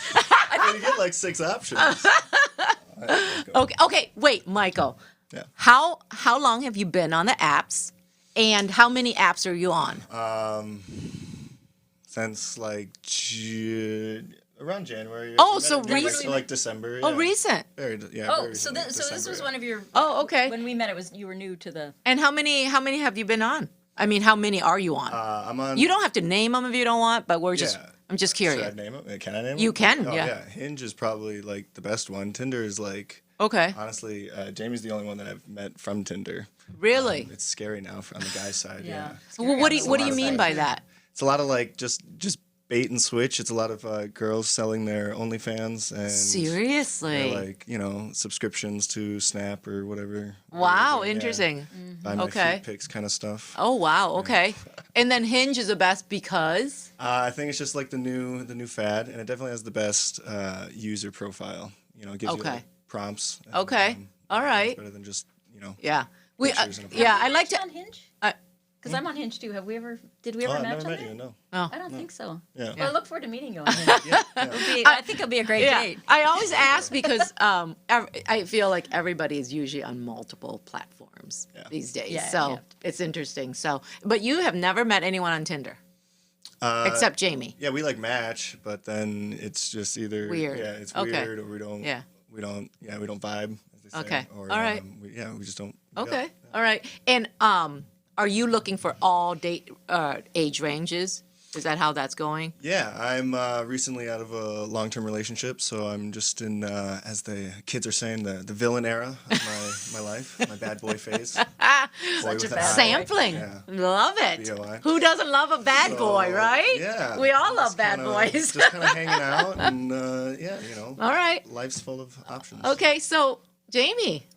Well, you get like 6 options. All right, let's go. Okay. Wait, Michael. Yeah. How long have you been on the apps, and how many apps are you on? Since like around January. Oh, We met so in January, recent. so like December. Oh, yeah. recent. Very, yeah. Oh, very so recent, this was December. one of your. Oh, okay. When we met, you were new to the. And how many have you been on? I mean, how many are you on? I'm on. You don't have to name them if you don't want, but we're just. Yeah. I'm just Should I curious. name it? Can I name it? You can, Oh, yeah. Hinge is probably like the best one. Tinder is like. Okay. Honestly, Jamie's the only one that I've met from Tinder. Really? It's scary now on the guy's side. Yeah. Yeah. Well, what do Scary you on the mean side. by that? It's a lot of like just bait and switch. It's a lot of girls selling their OnlyFans and. Seriously? They're like subscriptions to Snap or whatever. Wow, Yeah. interesting. Buy my Okay. feet pics kind of stuff. Oh wow, okay. And then Hinge is the best because I think it's just like the new fad, and it definitely has the best user profile. It gives you Okay. like, prompts. and, Okay. All it's right. better than just yeah. We Pictures and a yeah, photo. I like to on Hinge? I- Because I'm on Hinge too. Did we ever Oh, I've match never on met there? you. No. I don't think so. Yeah. Well, I look forward to meeting you on Hinge. Yeah. I think it'll be a great yeah. date. I always ask because I feel like everybody is usually on multiple platforms Yeah. these days. Yeah, so yeah. it's interesting. So, but you have never met anyone on Tinder except Jamie. Yeah, we like match, but then it's just either Weird. Yeah, it's Okay. weird, or we don't. Yeah. We don't. Yeah, we don't vibe. As they say, Okay. Or, All right. we just don't. meet up. Okay. All right. And are you looking for all age ranges? Is that how that's going? Yeah, I'm recently out of a long-term relationship, so I'm just in, as the kids are saying, the villain era of my life, my bad boy phase. Such a with an bad eye. Sampling. Yeah. Love it. BOI. Who doesn't love a bad So, boy, right? Yeah. We all love just bad kinda- boys. Just kind of hanging out, and yeah, All right. life's full of options. Okay, so Jamie,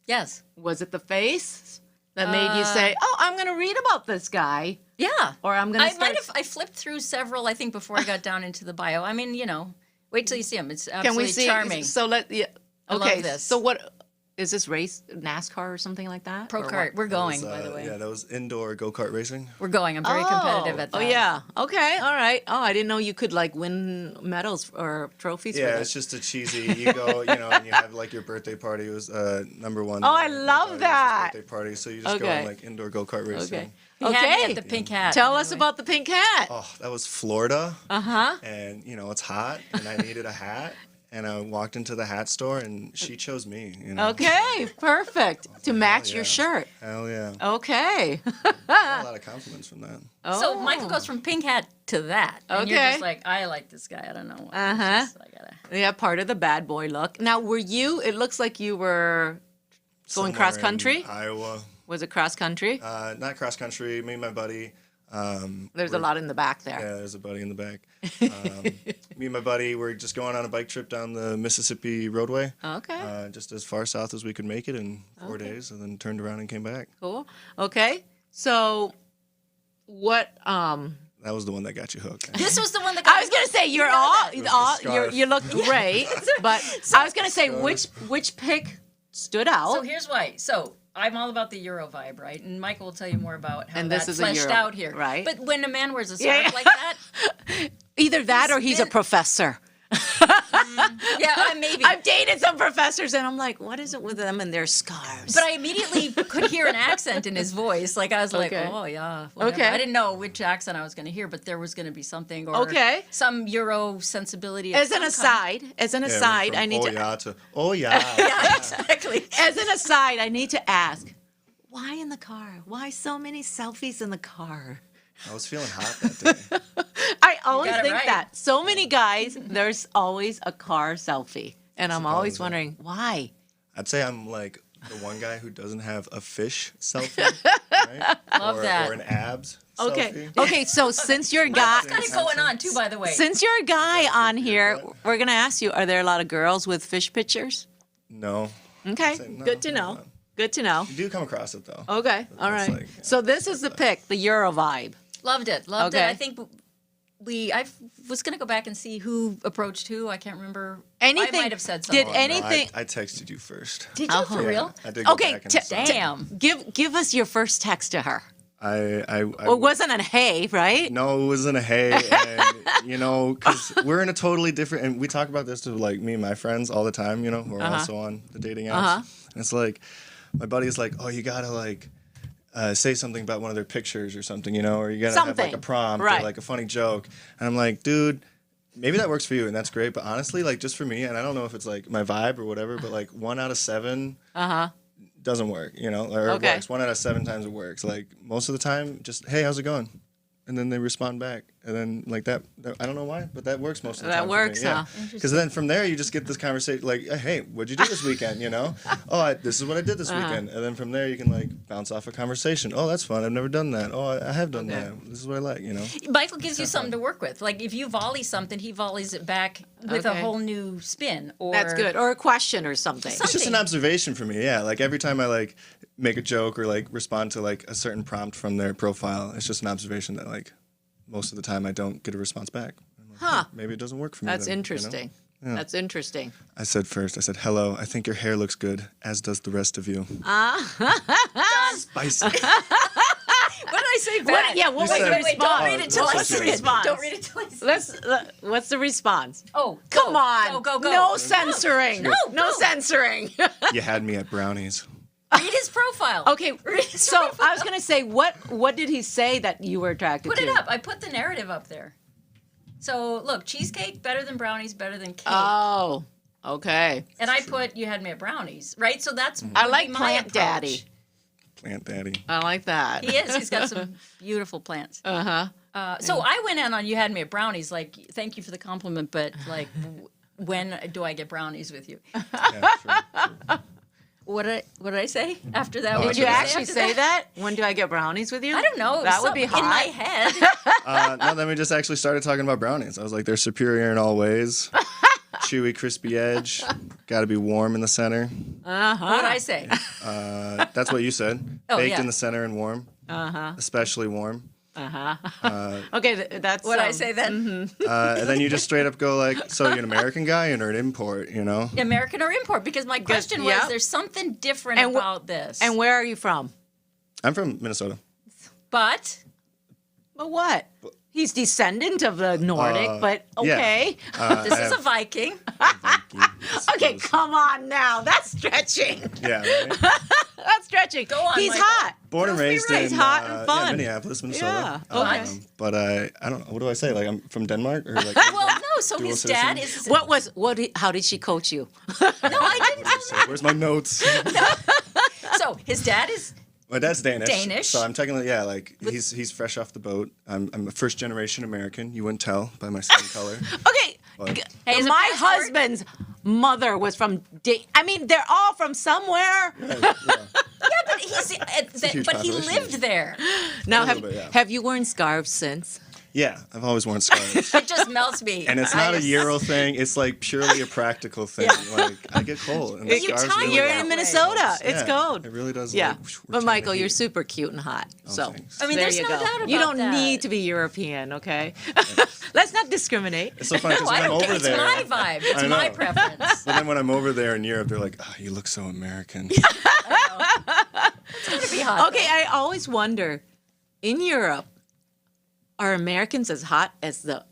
Yes. was it the face that made you say, "Oh, I'm going to read about this guy," Yeah. or "I'm going to I start"? might have. I flipped through several. I think before I got down into the bio. I mean, wait till you see him. It's Can absolutely we see? charming. So let yeah. I love Okay. this. So what? Is this race NASCAR or something like that? Pro Or kart. what? We're going, That was, by the way. Yeah, that was indoor go-kart racing. We're going. I'm very competitive at that. Oh yeah. Okay. All right. Oh, I didn't know you could like win medals or trophies. for Yeah, that. it's just a cheesy. You go, and you have like your birthday party. It was number one. Oh, I my love daughter's that. Birthday party. So you just go Okay. on like indoor go-kart racing. Okay. He had me Okay. at the pink hat. Tell by us the way. about the pink hat. Oh, that was Florida. Uh-huh. And it's hot, and I needed a hat, and I walked into the hat store, and she chose me. Okay. Perfect. To match your yeah. shirt. Hell yeah. Okay. I got a lot of compliments from that. So Michael goes from pink hat to that. And you're Okay. just like, I like this guy. I don't know. Uh-huh. It's just, I gotta... Yeah, part of the bad boy look. Now, were you? It looks like you were going Somewhere cross in country. Iowa. Was it cross country? Not cross country. Me and my buddy. There's a lot in the back there. Yeah, there's a buddy in the back. Me and my buddy were just going on a bike trip down the Mississippi roadway. Okay. Just as far south as we could make it in 4 days, and then turned around and came back. Cool. Okay. So, what? That was the one that got you hooked. This was the one that got I was gonna say you're scarf. you look great, but I was gonna say which pick stood out. So here's why. So I'm all about the Euro vibe, right? And Michael will tell you more about how And this that is a fleshed Euro, out here. right? But when a man wears a Yeah, scarf yeah. like that, Either that or he's a been- professor. maybe. I've dated some professors, and I'm like, what is it with them and their scarves? But I immediately could hear an accent in his voice. Like I was like, Okay. oh yeah. Whatever. Okay. I didn't know which accent I was going to hear, but there was going to be something or Okay. some Euro sensibility. of as an some kind. aside, I need to. Oh yeah. Yeah, exactly. As an aside, I need to ask, why in the car? Why so many selfies in the car? I was feeling hot that day. I always got it think right. that. So many guys, there's always a car selfie. And I'm always Supposedly. wondering, why? I'd say I'm like the one guy who doesn't have a fish selfie, right? Love that. Or an abs Okay. selfie. Okay, so since you're a guy, What's kind of going on too, by the way? since you're a guy on here, we're going to ask you, are there a lot of girls with fish pictures? No. Okay, Say no, good to know. not. Good to know. You do come across it though. Okay, all That's right. like, So this is the pick, the Euro vibe. Loved it. Loved Okay. it. I think I was going to go back and see who approached who. I can't remember. Anything- I might have said something. did No, anything- I texted you first. Did you for Yeah. real? I did go Okay, back and t- saw it. Damn. Give us your first text to her. I Well, it wasn't a hey, right? No, it wasn't a hey, and because we're in a totally different. And we talk about this to like me and my friends all the time, who are also on the dating apps. And it's like, my buddy's like, oh, you gotta like say something about one of their pictures or something, or you gotta have like Something. a prompt Right. or like a funny joke. And I'm like, dude, maybe that works for you and that's great, but honestly, like just for me, and I don't know if it's like my vibe or whatever, but like 1 out of 7. Doesn't work, or Okay. it works. 1 out of 7 times it works. Like most of the time, just hey, how's it going? And then they respond back, and then like that I don't know why, but that works most of the That time. works, huh? Because then from there you just get this conversation like, hey, what'd you do this weekend? This is what I did this weekend, and then from there you can like bounce off a conversation. Oh, that's fun. I've never done that. Oh, I have done Okay. that. This is what I like. Michael gives you something to work with. Like if you volley something, he volleys it back with a Okay. whole new spin. Or That's good. Or a question or something. It's just an observation for me. Yeah, like every time I like make a joke or like respond to like a certain prompt from their profile, it's just an observation that like most of the time I don't get a response back. I'm like, Huh. Maybe it doesn't work for me. That's then, interesting. That's interesting. I said first, I said, hello, I think your hair looks good, as does the rest of you. Spicy. What did I say back? What was said- the Wait, response? don't read it till What I was the see it. response? Don't read it till I see it. What's the response? Oh, Come go, on. Go, go. No censoring. No, No go. censoring. You had me at brownies. Read his profile. Okay, Read his so profile. I was gonna say, what did he say that you were attracted Put to? it up. I put the narrative up there. So look, cheesecake better than brownies, better than cake. Oh, okay. and I put you had me at brownies, right? So that's I would like be my Plant approach. Daddy. Plant daddy. I like that. He is. He's got some beautiful plants. Uh-huh. So I went in on you had me at brownies. Like, thank you for the compliment, but like, when do I get brownies with you? Yeah, sure. What did I say after that? Oh, What Did you I say actually after say that? When do I get brownies with you? I don't know. That would be hot. in my head. No, then we just actually started talking about brownies. I was like, they're superior in all ways. Chewy, crispy edge. Got to be warm in the center. What did I say? That's what you said. Oh, Baked yeah. in the center and warm. Especially warm. Okay, that's What I say then? And then you just straight up go like, so you're an American guy or an import, you know? American or import? Because my question was, yeah. there's something different And about this. And where are you from? I'm from Minnesota. But But what? He's descendant of the Nordic, but yeah. okay. this is a Viking. Okay, come on now. That's stretching. Yeah, right? That's stretching. Go on, He's Michael. hot. Born and raised He's in hot and fun. Minneapolis, Minnesota. Yeah, okay. But I don't know. What do I say? Like I'm from Denmark or like? Well, no. So Dual his dad citizen? is. How did she coach you? No, I didn't. Where's my notes? So his dad is. My dad's Danish. Danish. So I'm technically he's fresh off the boat. I'm a first generation American. You wouldn't tell by my skin color. Okay. But- Hey, is it My passport? husband's mother was from. I mean, they're all from somewhere. Yeah, but he's. huge But he population. lived there. Now, little bit, yeah. have you worn scarves since? Yeah, I've always worn scarves. It just melts me. And it's not a Euro thing. It's like purely a practical thing. Like I get cold. And the you scarves tie really You're that in way. Minnesota. It's Yeah, cold. It really does. Yeah, Like, but retain Michael, the you're heat. super cute and hot. So thanks. I mean, there there's you no go. doubt about You don't that. need to be European, okay? Let's not discriminate. It's so funny No, because I when I'm don't care. over It's there. my vibe. It's I my know. preference. But then when I'm over there in Europe, they're like, "Oh, you look so American." It's gonna be hot. Okay, I always wonder, in Europe, are Americans as hot as the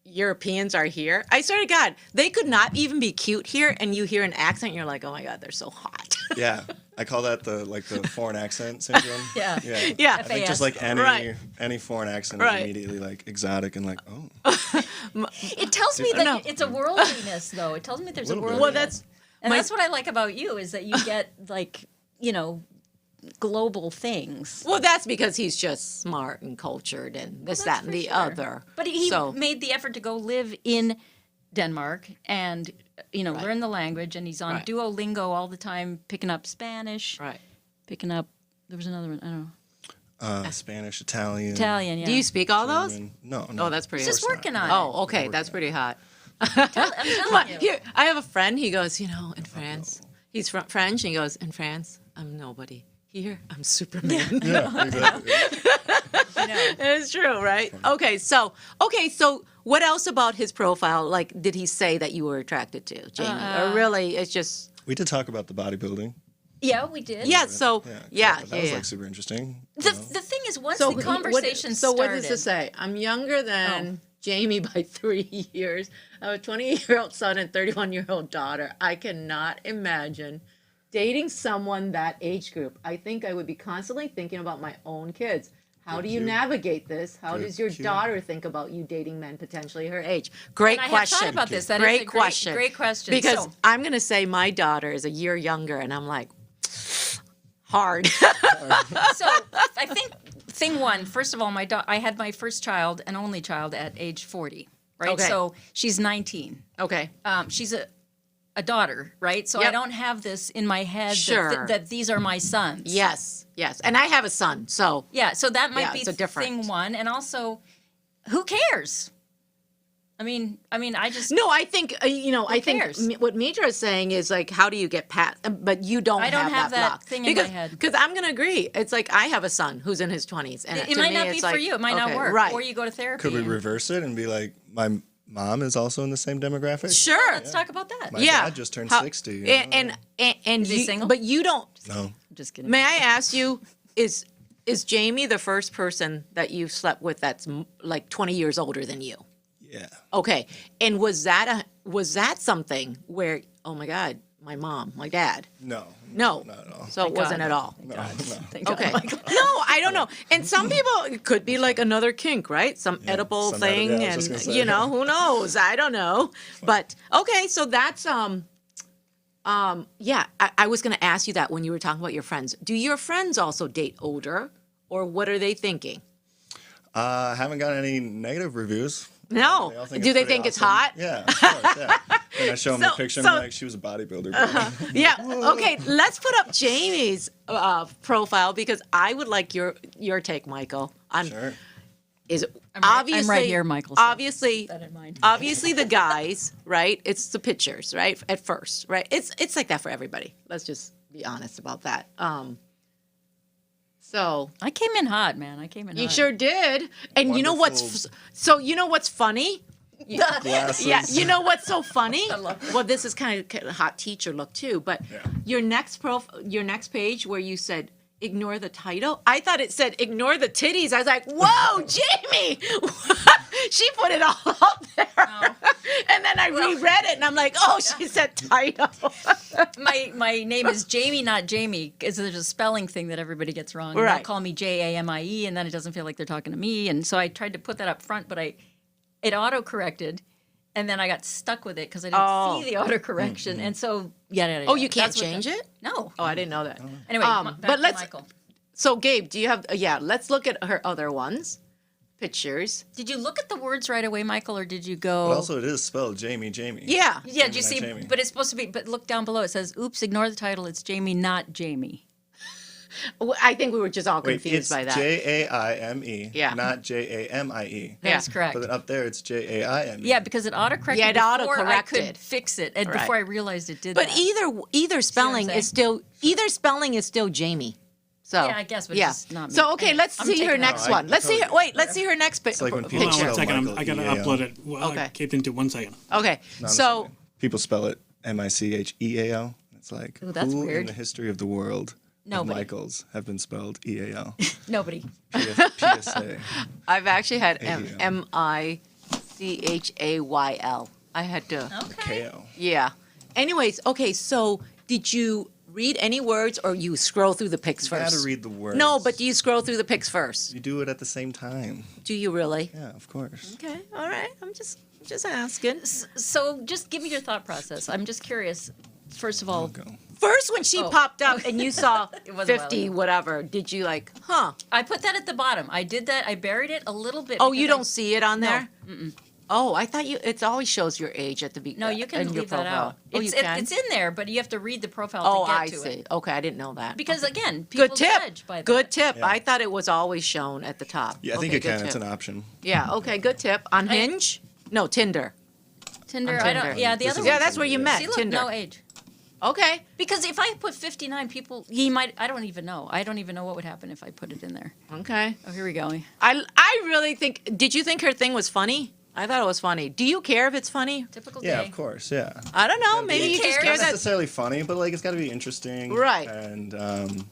Europeans are here? I swear to God, they could not even be cute here, and you hear an accent, you're like, oh my God, they're so hot. Yeah, I call that the foreign accent syndrome. Yeah. Yeah. Yeah. I think just like Right. any foreign accent Right. is immediately like exotic and like, oh. It tells me that No. it's a worldliness, though. It tells me there's a Little bit. worldliness. Well, and my- that's what I like about you is that you get like, global things. Well, that's because he's just smart and cultured and this, that, That's and for the sure. other. But he So- made the effort to go live in Denmark and learn the language, and he's on Right. Duolingo all the time, picking up Spanish, Right. picking up. There was another one. I don't know. Spanish, Italian. Italian. Yeah. Do you speak all those? German. No. Oh, that's pretty He's just hot. working on it. Oh, okay, that's pretty hot. I'm telling But you. here, I have a friend. He goes, in France, he's from French. And he goes, in France, I'm nobody. Here, I'm Superman. Yeah, exactly. It's true, right? Okay, so what else about his profile? Like, did he say that you were attracted to Jamie, or really, it's just We did talk about the bodybuilding. Yeah, we did. yeah? So yeah, That was like super interesting. The thing is, once So the conversation So what started, does it say? I'm younger than Jamie by 3 years. I have a 20-year-old son and 31-year-old daughter. I cannot imagine dating someone that age group. I think I would be constantly thinking about my own kids. How do you cute. navigate this? How Very does your cute. daughter think about you dating men potentially her age? Great And I have question. thought about this. That is great a question. great question. Because So- I'm going to say my daughter is a year younger, and I'm like, hard. So I think thing one, first of all, I had my first child and only child at age 40, right? Okay. So she's 19. Okay. She's a daughter, right? So I Yep. don't have this in my head Sure. that these are my sons. Yes. And I have a son, so Yeah, so that might Yeah, be it's a different- thing one. And also, who cares? I mean, I just no, I think I think cares? what Mitra is saying is like, how do you get past? But you don't. I don't have that block. thing in my head. Because I'm gonna agree. It's like I have a son who's in his 20s, and it to might me, not it's be like, for you. It might not okay, work. Right. Or you go to therapy. Could we and- reverse it and be like, my mom is also in the same demographic? Sure. Let's talk about that. My yeah. dad just turned How- 60. you And know? and Is he you, single? but you don't. No. I'm just kidding. May I ask you, is Jamie the first person that you've slept with that's like 20 years older than you? Yeah. Okay. And was that something where, oh my God, my mom, my dad? No. No. Not at all. So it wasn't at all. No. Thank God. Okay. No, I don't know. And some people, it could be like another kink, right? Some edible some thing, yeah, I was just and gonna say. who knows? I don't know. But okay, so that's yeah. I was going to ask you that when you were talking about your friends. Do your friends also date older, or what are they thinking? I haven't got any negative reviews. No. They all Do they pretty think it's awesome. hot? Yeah, of course, yeah. And I show them So- a picture and so- I'm like, she was a bodybuilder. bro. Yeah. Okay. Let's put up Jamie's profile because I would like your take, Michael. On Sure. is I'm obviously right here, Michael, so Obviously, that in mind. obviously the guys, right? It's the pictures, right? At first, right? It's like that for everybody. Let's just be honest about that. So I came in hot, man. I came in you hot. sure did. And you know what's Wonderful. so you know what's funny? Glasses. Yeah, you know what's so funny? Well, this is kind of hot teacher look too, but your next page where you said ignore the title, I thought it said ignore the titties. I was like, whoa, Jamie! She put it all up there. And then I reread it and I'm like, oh, she said title. My name is Jamie, not Jamie, because there's a spelling thing that everybody gets wrong. Right. They'll call me Jamie, and then it doesn't feel like they're talking to me. And so I tried to put that up front, but it auto-corrected, and then I got stuck with it because I didn't see the auto-correction. And so, Oh, you can't change it? No. Oh, I didn't know that. Anyway, but back to let's- Michael. So, Gabe, do you have, let's look at her other ones. Pictures. Did you look at the words right away, Michael, or did you go? But also, it is spelled Jamie. Yeah. Yeah, did you not see? Jamie. But it's supposed to be. But look down below. It says, "Oops, ignore the title. It's Jamie, not Jamie." I think we were just all Wait, confused it's by that. Jaime, Yeah. not Jamie. That's correct. But then up there, it's Jaime. Yeah, because it autocorrected. Yeah, it before I autocorrected. could fix it, and Right. before I realized it did But that. either spelling saying? is still Jamie. So Yeah, I guess, but yeah. just not me. So okay, Anyway, let's I'm see her taking next that. one. Let's see her. Totally. Wait, let's see her next like when people Hold on spell one second. I got to Michael, upload it. Well, Okay. I keep into 1 second. Okay. Not So understanding. People spell it Micheal. It's like, Ooh, that's who weird. in the history of the world Nobody. of Michaels have been spelled EAL? Nobody. PSA. I've actually had ADL. Michayl. I had to. Okay. KO. Yeah. Anyways, okay. So did you read any words, or you scroll through the pics You first? gotta read the words. No, but do you scroll through the pics first? You do it at the same time. Do you really? Yeah, of course. Okay. All right. I'm just asking. So just give me your thought process. I'm just curious. First of all, Go. First, when she Oh. popped up and you saw It was a while 50 ago. whatever, did you like, huh? I put that at the bottom. I did that. I buried it a little bit. Oh, you because don't see it on there? Oh, I thought it always shows your age at the beginning. No, you can leave that out. Oh, you can? It's in there, but you have to read the profile Oh, to get I to see. it. Okay, I didn't know that. Because again, people Good tip. judge by that. Good tip. Yeah. I thought it was always shown at the top. Yeah, I think Okay, it can. good It's tip. an option. Yeah, okay, good tip. On Hinge? No, Tinder. Tinder. On I don't. Tinder. Yeah, the This other is one. Yeah, that's where you met, See, look, Tinder. no age. Okay. Because if I put 59, people, he might. I don't even know. I don't even know what would happen if I put it in there. Okay. Oh, here we go. I really think, did you think her thing was funny? I thought it was funny. Do you care if it's funny? Typical Yeah, day. of course. Yeah. I don't know. Gotta Maybe be- you just cares? care Not that necessarily funny, but like it's got to be interesting. Right. And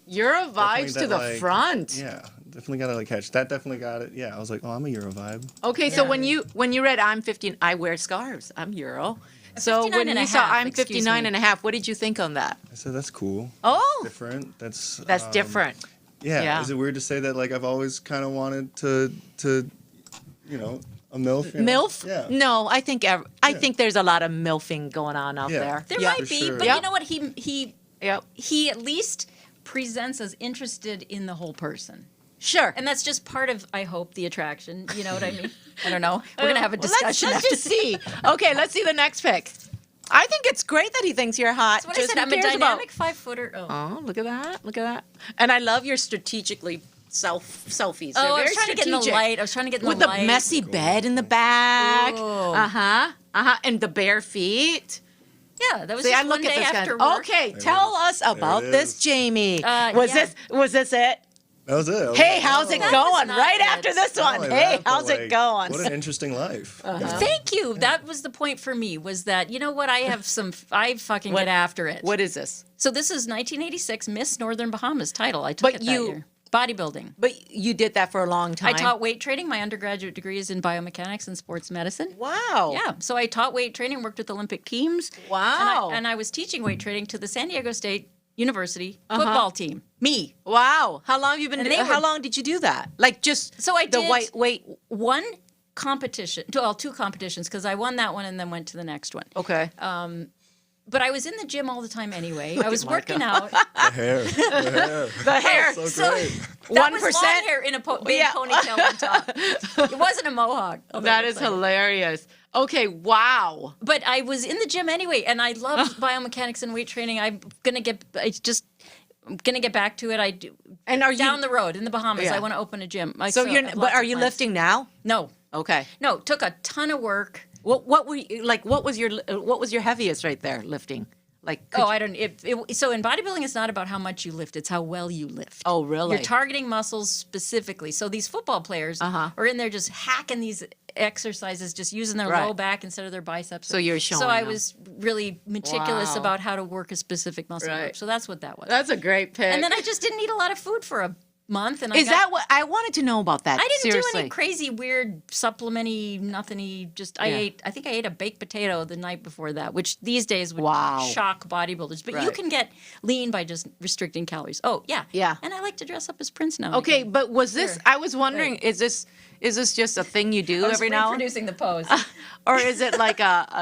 Euro vibes that, to the like, front. yeah, definitely got to like catch that. Definitely got it. Yeah, I was like, oh, I'm a Euro vibe. Okay, so Yeah. when you read I'm 15, I wear scarves. I'm Euro. So 59 when and you a saw half, I'm excuse 59 me. and a half, what did you think on that? I said that's cool. Oh, Different. That's different. Yeah. Yeah. Is it weird to say that? Like I've always kind of wanted to, you know, a MILF. You know? MILF? Yeah. No, I think I think there's a lot of MILFing going on out Yeah. there. There yeah. might for be, sure. but Yep. you know what? He Yep. he at least presents as interested in the whole person. Sure. And that's just part of, I hope, the attraction. You know what I mean? I don't know. We're gonna have a Well, discussion Let's after just see. Okay, let's see the next pic. I think it's great that he thinks you're hot. That's what I Just said. who I'm a cares about- dynamic 5-footer. Oh. Oh, look at that! Look at that! And I love your strategically selfies. Oh, They're I very was trying to get in the strategic. light. I was trying to get in With the the light. messy bed in the back. Ooh. And the bare feet. Yeah, that was See, just I look one at day this after guy. work. Okay, tell us about it this, is. Jamie. Was this it? That was it. Hey, how's it That going? was not Right it. after this Not one. only Hey, that, but, how's it like, going? What an interesting life. Thank you. That was the point for me. Was that you know what? I fucking What- get after it. What is this? So this is 1986 Miss Northern Bahamas title. I took But it you- that year. Bodybuilding. But you did that for a long time. I taught weight training. My undergraduate degree is in biomechanics and sports medicine. Wow. Yeah, so I taught weight training, worked with Olympic teams. Wow. And I was teaching weight training to the San Diego State University football team. Me. Wow. How long have you been? And they How were- long did you do that? Like just So I the did white wait. one competition, well, two competitions, because I won that one and then went to the next one. Okay. But I was in the gym all the time anyway. I was working out. The hair. The hair. the hair. So So great. that was 1%? long hair in a big Yeah. ponytail on top. It wasn't a mohawk. That is hilarious. Okay. Wow. But I was in the gym anyway, and I loved biomechanics and weight training. I'm gonna get back to it. I do And are you down the road in the Bahamas. Yeah. I want to open a gym. So you're. I've But lots are of you plans. lifting now? No, Okay. no. Took a ton of work. What were you like? What was your heaviest right there lifting? Like, Oh, I don't. So in bodybuilding, it's not about how much you lift; it's how well you lift. Oh, really? You're targeting muscles specifically. So these football players are in there just hacking these exercises, just using their Right. low back instead of their biceps. So you're showing So I them. was really meticulous Wow. about how to work a specific muscle Right. group. So that's what that was. That's a great pick. And then I just didn't eat a lot of food for a month. And Is that what I wanted to know about that? I didn't Seriously. do any crazy, weird, supplementy, nothingy. Just I think I ate a baked potato the night before that, which these days would Wow. shock bodybuilders. But you Right. can get lean by just restricting calories. Oh yeah, Yeah. And I like to dress up as Prince now. Okay, but was this? Sure. I was wondering, is this just a thing you do every now and reproducing the pose. or is it like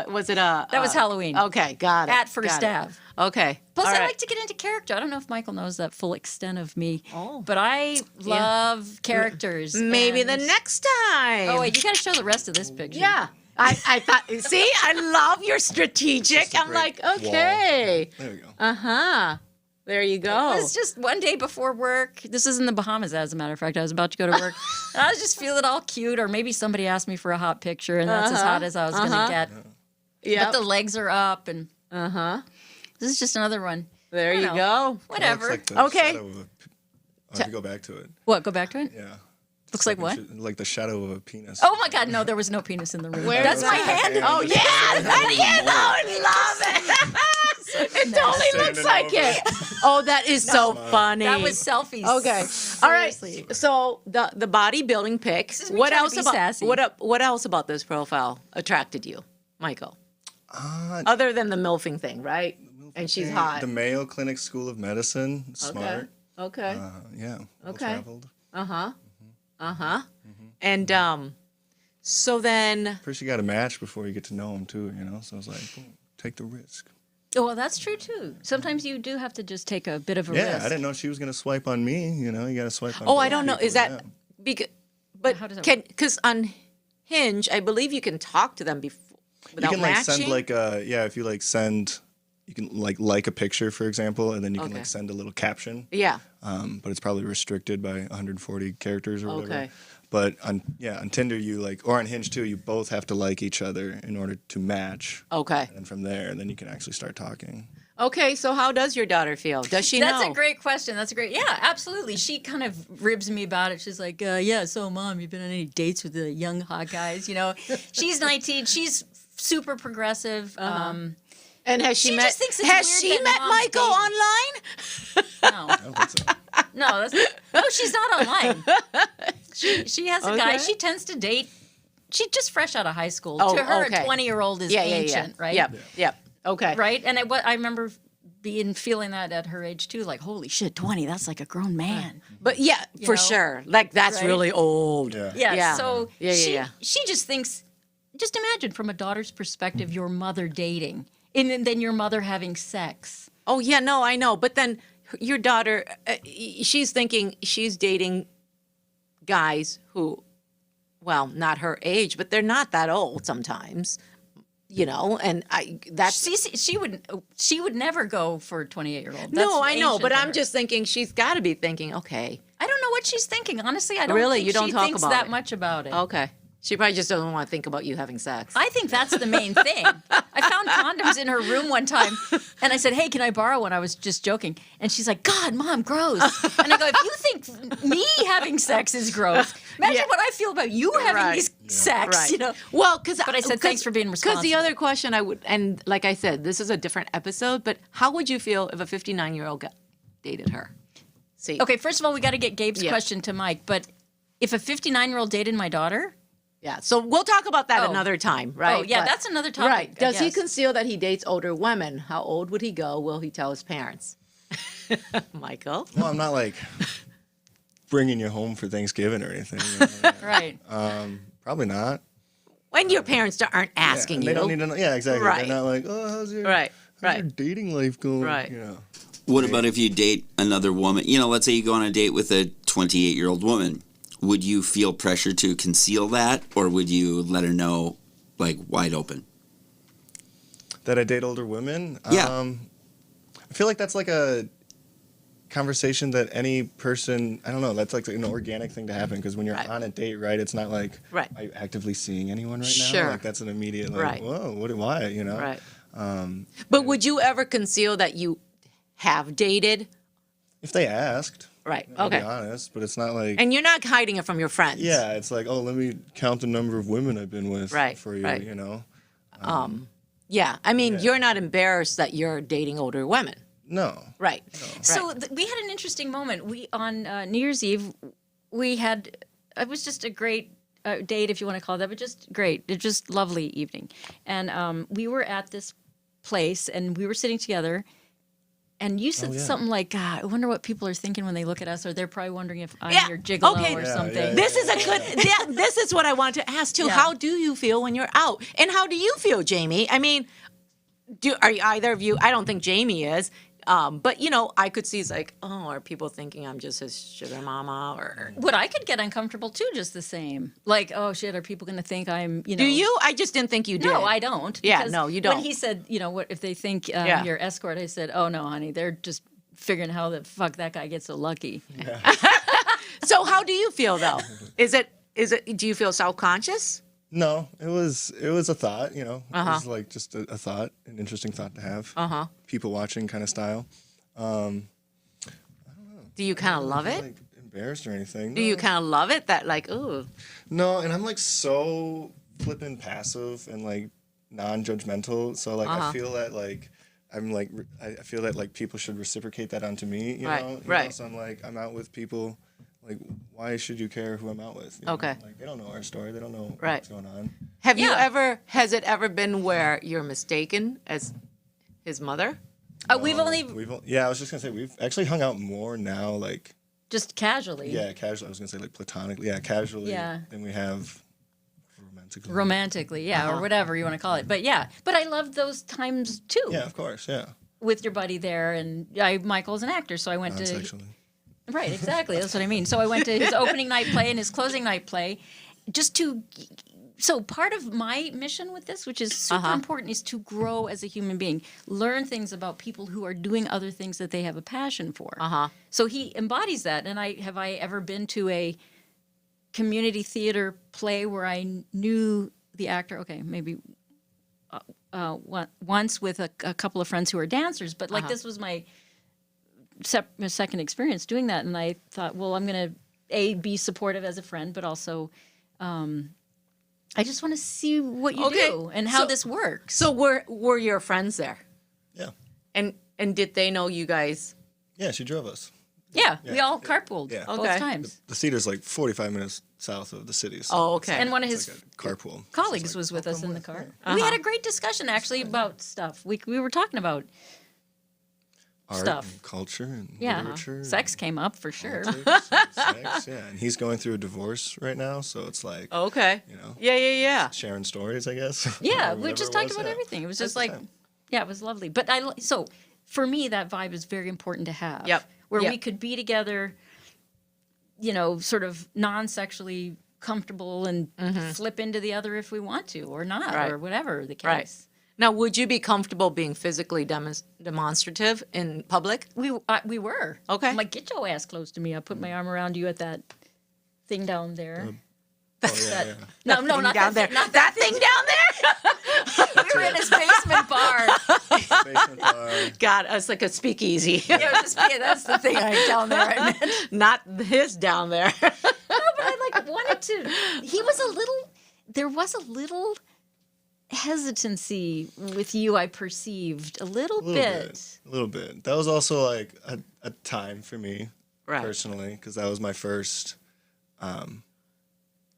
was it a? That was Halloween. Okay, got it. At First got it. Ave. Okay. Plus, all I right. like to get into character. I don't know if Michael knows that full extent of me. Oh. But I love characters. Maybe and- the next time. Oh wait, you got to show the rest of this picture. Yeah. I thought. See, I love your strategic. a I'm great like, okay. There we go. There you go. It was just one day before work. This is in the Bahamas, as a matter of fact. I was about to go to work. And I was just feeling all cute, or maybe somebody asked me for a hot picture, and that's as hot as I was going to get. Yeah. But the legs are up, and this is just another one. There I you don't know. go. Whatever. Looks like the Okay. shadow of if you go back to it. What? Go back to it. Yeah. Looks like what? Like the shadow of a penis. Oh my God! No, there was no penis in the room. Where That's is my that? hand. Oh yeah, that is. Oh, I love it. It totally looks Standing like over. it. Oh, that is so funny. That was selfies. Okay. All right. Seriously. So the bodybuilding pic. is me What trying to else be about sassy. what else about this profile attracted you, Michael? Uh, Other than the milfing thing, right? And she's hot. The Mayo Clinic School of Medicine. Smart. Okay. Yeah. Okay. Well-traveled. And so then First, you got to match before you get to know them too. You know, so it's like, boom, take the risk. Oh, well, that's true too. Sometimes you do have to just take a bit of a Yeah, risk. I didn't know she was gonna swipe on me. You know, you got to swipe on. Oh, both I don't know. people, Is that yeah. because? But How does that can because on Hinge, I believe you can talk to them before You without can like matching. send like if you like send, you can like a picture, for example, and then you can Okay. like send a little caption. Yeah. But it's probably restricted by 140 characters or whatever. Okay. But on Tinder you or on Hinge too, you both have to like each other in order to match. Okay. And from there, then you can actually start talking. Okay. So how does your daughter feel? Does she That's know? a great question. Yeah, absolutely. She kind of ribs me about it. She's like, yeah, so Mom, you been on any dates with the young hot guys? You know, she's 19. She's super progressive. And has she, She met? just thinks it's has weird she that met Mom's Michael dating. online? No, I don't think so. no, she's not online. She has a guy. Okay. She tends to date. She's just fresh out of high school. Oh, to her, okay. a 20-year-old is Yeah. ancient, right? Yep. Okay. Right? And I remember feeling that at her age too, like, holy shit, 20, that's like a grown man. But yeah, for know? sure. Like that's Right? really old. Yeah. Yeah. Yeah. So Yeah. she just thinks, just imagine from a daughter's perspective, your mother dating, and then your mother having sex. Oh yeah, no, I know. But then your daughter, she's thinking she's dating guys who, well, not her age, but they're not that old sometimes. You know, and that's She would never go for a 28-year-old. no, I know, but I'm just thinking she's got to be thinking, okay, I don't know what she's thinking. Honestly, I don't Really? think You don't she talk thinks about that it? much about it. okay. She probably just doesn't want to think about you having sex. I think that's the main thing. I found condoms in her room one time, and I said, "Hey, can I borrow one?" I was just joking, and she's like, "God, Mom, gross." And I go, "If you think me having sex is gross, imagine Yeah. what I feel about you having Right. these sex." Right. You know. Well, because But I said, "Thanks for being Because the responsible." other question I would, and like I said, this is a different episode, but how would you feel if a 59-year-old dated her? See, Okay, first of all, we got to get Gabe's Yeah. question to Mike. But if a 59-year-old dated my daughter, yeah. So we'll talk about that Oh. another time, right? oh yeah, But- that's another topic. right. I Does he guess. conceal that he dates older women? How old would he go? Will he tell his parents? Michael. Well, I'm not like bringing you home for Thanksgiving or anything. You know? Right. Probably not. When your parents aren't Yeah, asking and you. they don't need to know. Yeah, exactly. Right. They're not like, oh, how's your Right. how's your dating life going? Right. You know. What about if you date another woman? You know, let's say you go on a date with a 28-year-old woman. Would you feel pressure to conceal that, or would you let her know, like, wide open? That I date older women? Yeah. I feel like that's like a conversation that any person, I don't know, that's like an organic thing to happen because when you're Right. on a date, right, it's not like, Right. are you actively seeing anyone right now? Sure. Like that's an immediate, like, Right. whoa, why, you know? Right. But would you ever conceal that you have dated? If they asked, Right. I'll Okay. be honest, but it's not like. And you're not hiding it from your friends. Yeah, it's like, oh, let me count the number of women I've been with Right, for you, right. you know? Yeah. I mean, Yeah. you're not embarrassed that you're dating older women. No. Right. So we had an interesting moment. We on New Year's Eve, we had it was just a great date, if you want to call it that, but just great. It just lovely evening, and we were at this place and we were sitting together. And you said something like, "God, I wonder what people are thinking when they look at us, or they're probably wondering if I'm Yeah, your gigolo okay. or Yeah, something." This is a good. This is what I want to ask too. Yeah. How do you feel when you're out, and how do you feel, Jamie? I mean, are either of you? I don't think Jamie is, but you know, I could see it's like, oh, are people thinking I'm just his sugar mama, or What I could get uncomfortable too, just the same. Like, oh shit, are people going to think I'm, you know? do you? I just didn't think you did. No, I don't. Yeah, because no, you When don't. he said, you know, what if they think Yeah. you're escort? I said, oh no, honey, they're just figuring how the fuck that guy gets so lucky. So how do you feel though? Is it? Do you feel self-conscious? No, it was a thought, you know. It Uh-huh. was like just a thought, an interesting thought to have. Uh-huh. People watching kind of style. Do you kind of love it? Like embarrassed or anything. Do you kind of love it? That like, ooh, No, and I'm like so flippin' passive and like non-judgmental. So like Uh-huh. I feel that like I'm like I feel that like people should reciprocate that onto me. You Right, know? right. So I'm like I'm out with people. Like why should you care who I'm out with? You know? Okay. Like they don't know our story. They don't know Right. what's going on. have you Yeah. ever? Has it ever been where you're mistaken as his mother? We've only Yeah, I was just gonna say we've actually hung out more now. Like just casually. yeah, casually. I was gonna say like platonically. Yeah, casually. Yeah. Than we have romantically. Romantically, yeah, or whatever you want to call it. But yeah, but I loved those times too. Yeah, of course. Yeah. With your buddy there, and Michael's an actor, so I went to Non-sexually. right, exactly. That's what I mean. So I went to his opening night play and his closing night play, just to. So part of my mission with this, which is super important, is to grow as a human being, learn things about people who are doing other things that they have a passion for. So he embodies that. And have I ever been to a community theater play where I knew the actor? Okay, maybe once with a couple of friends who are dancers, but like this was my second experience doing that, and I thought, well, I'm going to be supportive as a friend, but also I just want to see what you Okay, do and how so- this works. So were your friends there? Yeah. And did they know you guys? Yeah, she drove us. Yeah, we all carpooled Yeah. both Okay. times. The theater's like 45 minutes south of the city. So Oh, okay. And one of it's his like a carpool. colleagues It's like, was with "Oh, us come in the with car. me." We had a great discussion actually about stuff. We were talking about Art stuff. and culture and yeah, literature. sex came up for sure. politics and sex, yeah. And he's going through a divorce right now, so it's like, Okay. you know, Yeah. sharing stories, I guess. Yeah, Or we whatever just it talked was, about yeah. everything. It was just Had a like, good time. yeah, it was lovely. But so for me, that vibe is very important to have. Yep. Where Yep. we could be together, you know, sort of non-sexually comfortable and flip into the other if we want to, or not, Right. or whatever the case. Right. Now, would you be comfortable being physically demonstrative in public? We were. Okay. I'm like, get your ass close to me. I put my arm around you at that thing down there. Oh, yeah, yeah. No, Thing not down that there. thing, not That thing down there. We were in his basement bar. Basement bar. God, it's like a speakeasy. That's the thing down there. I meant. Not his down there. But I like wanted to. He was a little. There was a little hesitancy with you. I perceived a little bit. A little bit. That was also like a time for me Right. personally, because that was my first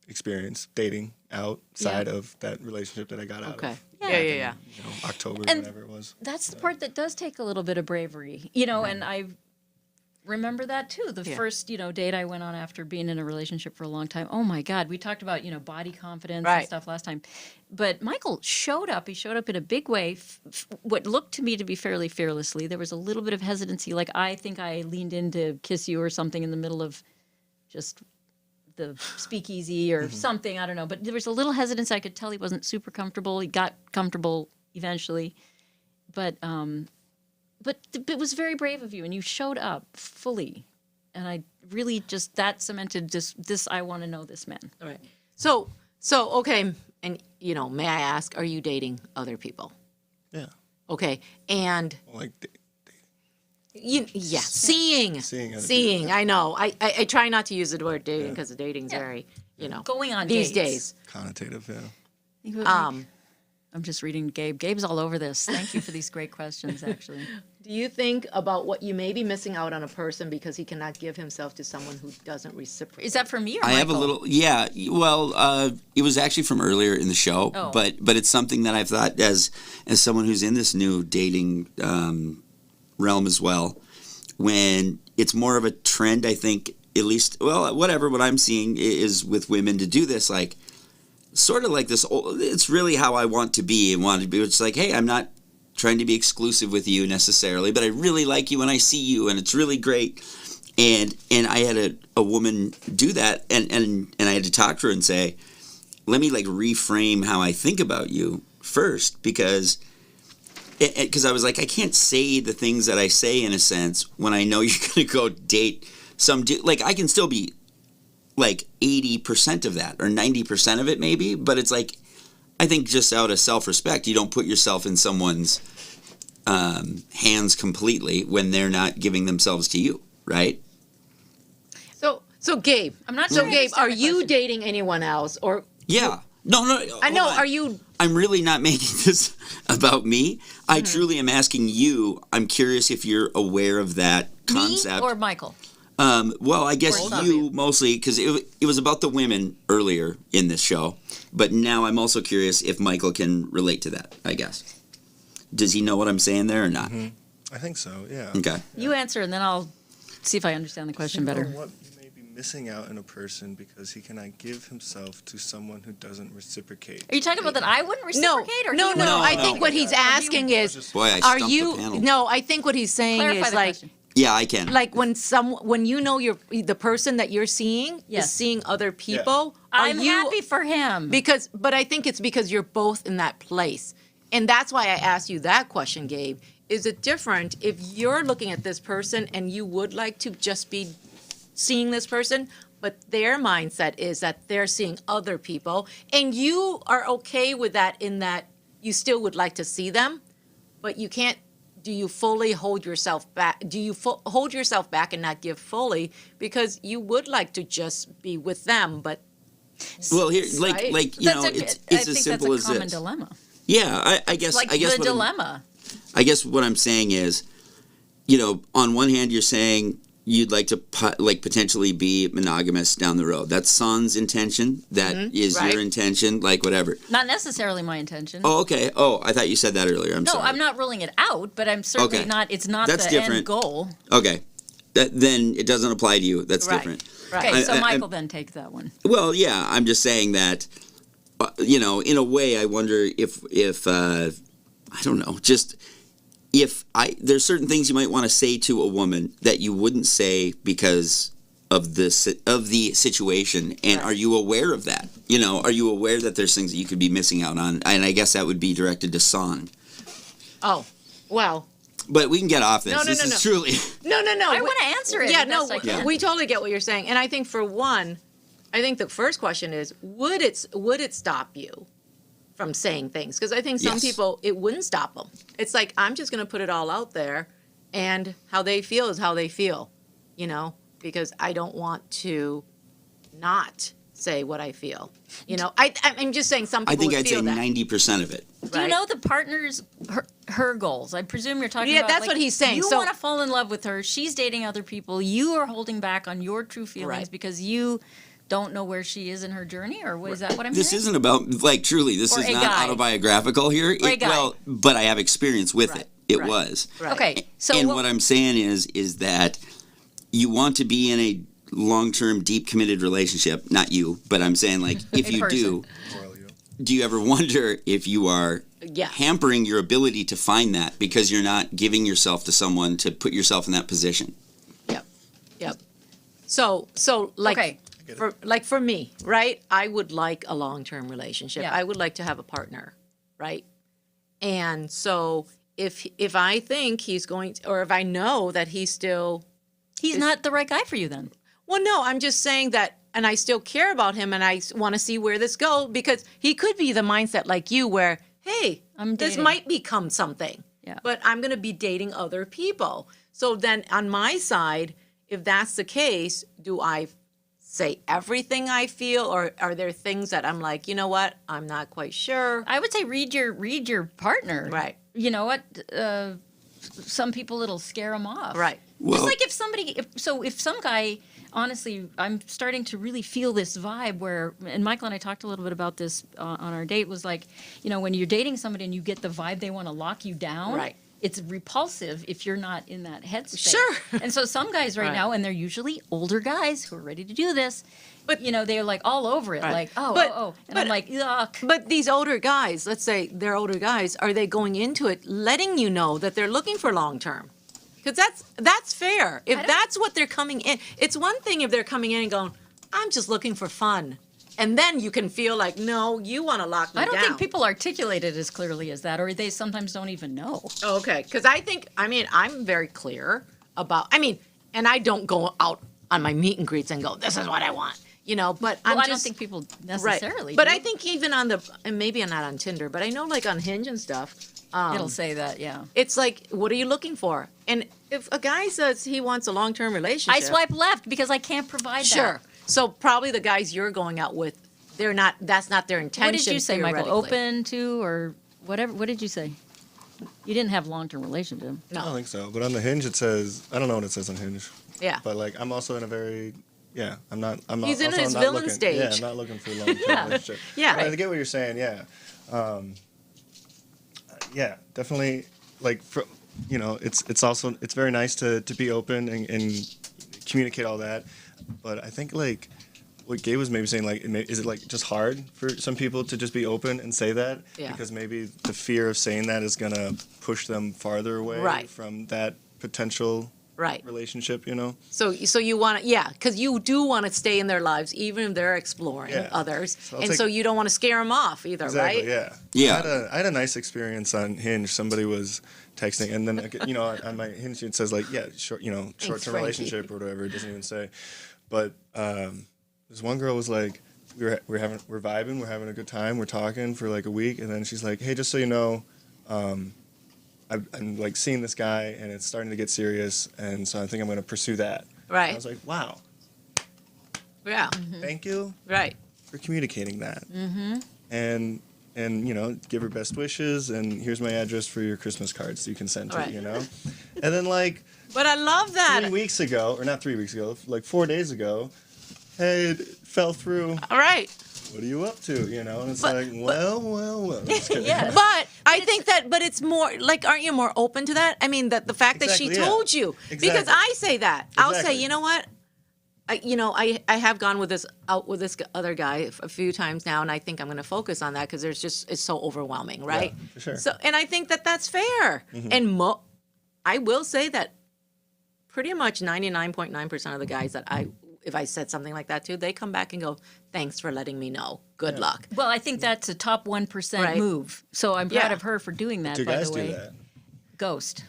experience dating outside of that relationship that I got out Okay. of. Yeah. You know, October, And- whenever it was. That's the part that does take a little bit of bravery, you know. And I remember that too. The Yeah. first, date I went on after being in a relationship for a long time. Oh my God, we talked about body confidence Right. and stuff last time. But Michael showed up. He showed up in a big way. What looked to me to be fairly fearlessly. There was a little bit of hesitancy, like I think I leaned in to kiss you or something in the middle of just the speakeasy or something. I don't know. But there was a little hesitancy. I could tell he wasn't super comfortable. He got comfortable eventually, but it was very brave of you, and you showed up fully, and I really just that cemented this. I want to know this man. All right. So okay, and may I ask, are you dating other people? Yeah. Okay, and Like, seeing. Seeing other I know. I try not to use the word dating because dating's very, Going on these dates. days. connotative, yeah. I'm just reading Gabe. Gabe's all over this. Thank you for these great questions, actually. Do you think about what you may be missing out on a person because he cannot give himself to someone who doesn't reciprocate? Is that for me or I have a Michael? little, yeah. Well, it was actually from earlier in the show, Oh. but it's something that I've thought as someone who's in this new dating realm as well. When it's more of a trend, I think at least, well, whatever. What I'm seeing is with women to do this, like sort of like this. It's really how I want to be and want to be. It's like, hey, I'm not trying to be exclusive with you necessarily, but I really like you when I see you, and it's really great. And I had a woman do that, and I had to talk to her and say, let me like reframe how I think about you first, because I was like, I can't say the things that I say in a sense when I know you're going to go date some dude. Like, I can still be like 80% of that or 90% of it maybe, but it's like, I think just out of self-respect, you don't put yourself in someone's hands completely when they're not giving themselves to you, right? So Gabe, I'm not So sure I Gabe, understand are the you question. dating anyone else, or Yeah. No. I know? hold on. Are you? I'm really not making this about me. I truly am asking you. I'm curious if you're aware of that concept. Me or Michael? Well, I guess Both of you mostly, because it was about the women earlier in this show. But now I'm also curious if Michael can relate to that, I guess. Does he know what I'm saying there or not? I think so, yeah. Okay. You answer, and then I'll see if I understand the question Think better. about what you may be missing out in a person because he cannot give himself to someone who doesn't reciprocate. Are you talking about that I wouldn't No, reciprocate? Or no, he no. wouldn't? I think what he's asking is, Boy, I are stumped you? the panel. No, I think what he's saying Clarify is the like, question. Yeah, I can. like when you know the person that you're seeing Yes. is seeing other people. Are I'm you happy for him. but I think it's because you're both in that place, and that's why I asked you that question, Gabe. Is it different if you're looking at this person and you would like to just be seeing this person, but their mindset is that they're seeing other people, and you are okay with that in that you still would like to see them, but you can't. Do you fully hold yourself back? Do you hold yourself back and not give fully because you would like to just be with them, but Well, here, Right? like you know, I it's think as simple that's as a common this. dilemma. Yeah, I guess. Like I guess the what I'm- dilemma. I guess what I'm saying is, you know, on one hand, you're saying you'd like to potentially be monogamous down the road. That's Son's intention. That is right. your intention. Like whatever. Not necessarily my intention. Oh, okay. Oh, I thought you said that earlier. I'm no, sorry. I'm not ruling it out, but I'm certainly Okay. not. It's not That's the different. end goal. Okay. Then it doesn't apply to you. That's Right. different. Right. Okay, so I- Michael, then take that one. Well, yeah, I'm just saying that, you know, in a way, I wonder if I don't know, just if there's certain things you might want to say to a woman that you wouldn't say because of the situation, and Right. are you aware of that? You know, are you aware that there's things that you could be missing out on? And I guess that would be directed to Son. oh, well, But we can get off this. No, no, This no, is no. truly. no. I want to answer it. Yeah, the no, best I can. we totally get what you're saying, and I think for one, I think the first question is, would it stop you from saying things? Because I think some Yes. people, it wouldn't stop them. It's like, I'm just going to put it all out there, and how they feel is how they feel, you know, because I don't want to not say what I feel. You know, I'm just saying some people I think would I'd say feel that. 90% of it. Do you right? know the partner's her goals? I presume you're talking Yeah, about. that's like, what he's saying. You So- want to fall in love with her. She's dating other people. You are holding back on your true feelings Right. because you don't know where she is in her journey, or is that what I'm This hearing? isn't about, like, truly, this Or is a not guy. autobiographical here. Or a guy. Well, but I have experience with Right. it. It Right. was. Right. Okay, so And what I'm saying is that you want to be in a long-term, deep, committed relationship. Not you, but I'm saying, like, if A you person. do you ever wonder if you are Yeah. hampering your ability to find that because you're not giving yourself to someone to put yourself in that position? Yep. So like Okay. for me, right? I would like a long-term relationship. Yeah. I would like to have a partner, right? And so if I think he's going to, or if I know that he's still, he's not the right guy for you then. well, no, I'm just saying that, and I still care about him, and I want to see where this goes, because he could be the mindset like you, where, hey, I'm this dating. might become something. Yeah. but I'm going to be dating other people. So then on my side, if that's the case, do I say everything I feel, or are there things that I'm like, you know what, I'm not quite sure? I would say read your partner. Right. You know what? Some people it'll scare them off. Right. Well- Just like if some guy, honestly, I'm starting to really feel this vibe where, and Michael and I talked a little bit about this on our date, was like, when you're dating somebody and you get the vibe they want to lock you down. Right. It's repulsive if you're not in that headspace. Sure. And so some guys right Right. now, and they're usually older guys who are ready to do this, but they're like all over it, Right. like, oh, But- oh, oh. And but- I'm like, yuck. But these older guys, let's say they're older guys, are they going into it letting you know that they're looking for long term? Because that's fair. If that's what they're coming in, it's one thing if they're coming in and going, I'm just looking for fun. And then you can feel like, no, you want to lock me I don't down. think people articulate it as clearly as that, or they sometimes don't even know. Okay, because I'm very clear about, and I don't go out on my meet and greets and go, this is what I want, but Well, I'm I just. don't think people Right. necessarily But do. I think even on and maybe I'm not on Tinder, but I know like on Hinge and stuff, It'll say that, yeah. it's like, what are you looking for? And if a guy says he wants a long-term relationship. I swipe left because I can't provide Sure. that. So probably the guys you're going out with, that's not their intention. What did you say, Michael? theoretically. Open to or whatever? What did you say? You didn't have long-term relationship. I don't No. think so. But on the Hinge, it says, I don't know what it says on Hinge. Yeah. But like, I'm also in a very, I'm not. He's in also his not villain looking, stage. Yeah, I'm not looking for a long-term relationship. Yeah. But I get what you're saying. Yeah. Yeah, definitely. Like, it's also it's very nice to be open and communicate all that. But I think like what Gabe was maybe saying, like, is it like just hard for some people to just be open and say that? Yeah. Because maybe the fear of saying that is gonna push them farther away Right. from that potential Right. relationship. So you want to, because you do want to stay in their lives, even if they're exploring Yeah. others, So I'll and take- so you don't want to scare them off either, Exactly. right? Yeah. Yeah. I had a nice experience on Hinge. Somebody was texting, and then on my Hinge it says like short-term Frankie. relationship or whatever. It doesn't even say. But this one girl was like, we're vibing, we're having a good time, we're talking for like a week, and then she's like, hey, just so you know, I'm like seeing this guy, and it's starting to get serious, and so I think I'm going to pursue that. Right. I was like, wow, Yeah. thank you Right. for communicating that. Mm-hmm. And give her best wishes, and here's my address for your Christmas cards so you can send to Right. her, And then like But I love that. 3 weeks ago, or not 3 weeks ago, like 4 days ago, hey, it fell through. All right. What are you up to? And it's But- like, well. Just kidding. Yeah. But I think but it's more like, aren't you more open to that? I mean, that the fact that she Exactly, yeah. told you, because Exactly. I say that, I'll say, Exactly. you know what? I have gone with this other guy a few times now, and I think I'm going to focus on that because it's so overwhelming, right? Yeah, for sure. So, and I think that's fair. Mm-hmm. And I will say that pretty much 99.9% of the guys that if I said something like that to, they come back and go, "Thanks for letting me know. Good luck." Well, I think that's a top 1% Right. move. So I'm proud Yeah. of her for doing that, Do by guys the way. do that? Ghost.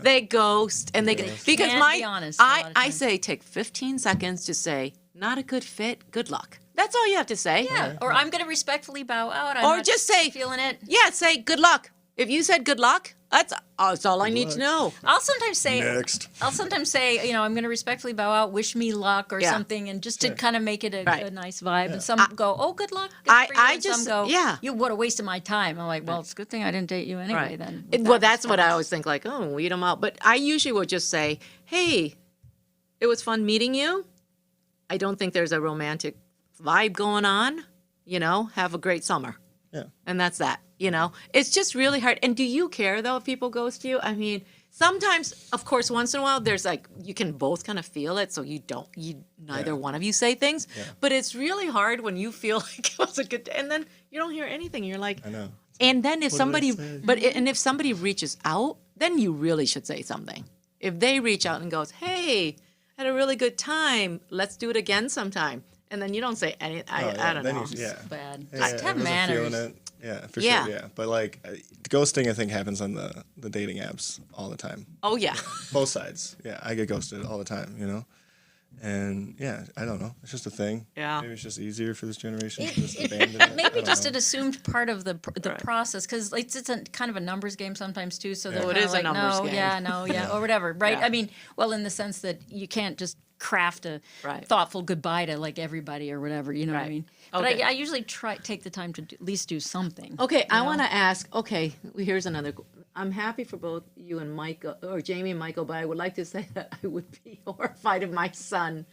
They ghost and they because Can't be honest a lot of I times. say take 15 seconds to say not a good fit. Good luck. That's all you have to say. Yeah. Or I'm going to respectfully bow out. I'm Or not just say feeling it. Yeah, say good luck. If you said good luck, that's all I need to know. I'll sometimes say, Next. I'm going to respectfully bow out, wish me luck or Yeah. something, and just to kind of make it a Right. nice vibe. And some go, oh, good luck. Good I- for you. I And just- some go, yeah. you what a waste of my time. I'm like, well, it's a good thing I didn't date you anyway. Right. Then Well, that's what I always think. Like, oh, weed them out. But I usually would just say, hey, it was fun meeting you. I don't think there's a romantic vibe going on. Have a great summer. Yeah. And that's that. It's just really hard. And do you care though if people ghost you? I mean, sometimes, of course, once in a while, there's like you can both kind of feel it, so neither one of you say things. Yeah. But it's really hard when you feel like it was a good day, and then you don't hear anything. You're like, I know. and then if What did I somebody, say? and if somebody reaches out, then you really should say something. If they reach out and goes, hey, had a really good time, let's do it again sometime, and then you don't say anything. Oh, yeah, I don't then know. yeah. bad. Yeah, Just have I wasn't manners. feeling it. Yeah, for Yeah. sure. Yeah, but like ghosting, I think happens on the dating apps all the time. Oh yeah. Both sides. Yeah, I get ghosted all the time. And yeah, I don't know. It's just a thing. Yeah. Maybe it's just easier for this generation to just abandon it. I Maybe don't just know. an assumed part of the process, because it's a kind of a numbers game sometimes too. So they're Oh, it kinda is a like, numbers no, game. yeah, no, yeah, or whatever, right? Yeah. I mean, well, in the sense that you can't just craft a Right. thoughtful goodbye to like everybody or whatever. You know what I Right. mean? But Okay. I usually take the time to at least do something. Okay, I know? want to ask. Okay, here's another. I'm happy for both you and Michael, or Jamie and Michael, but I would like to say that I would be horrified if my son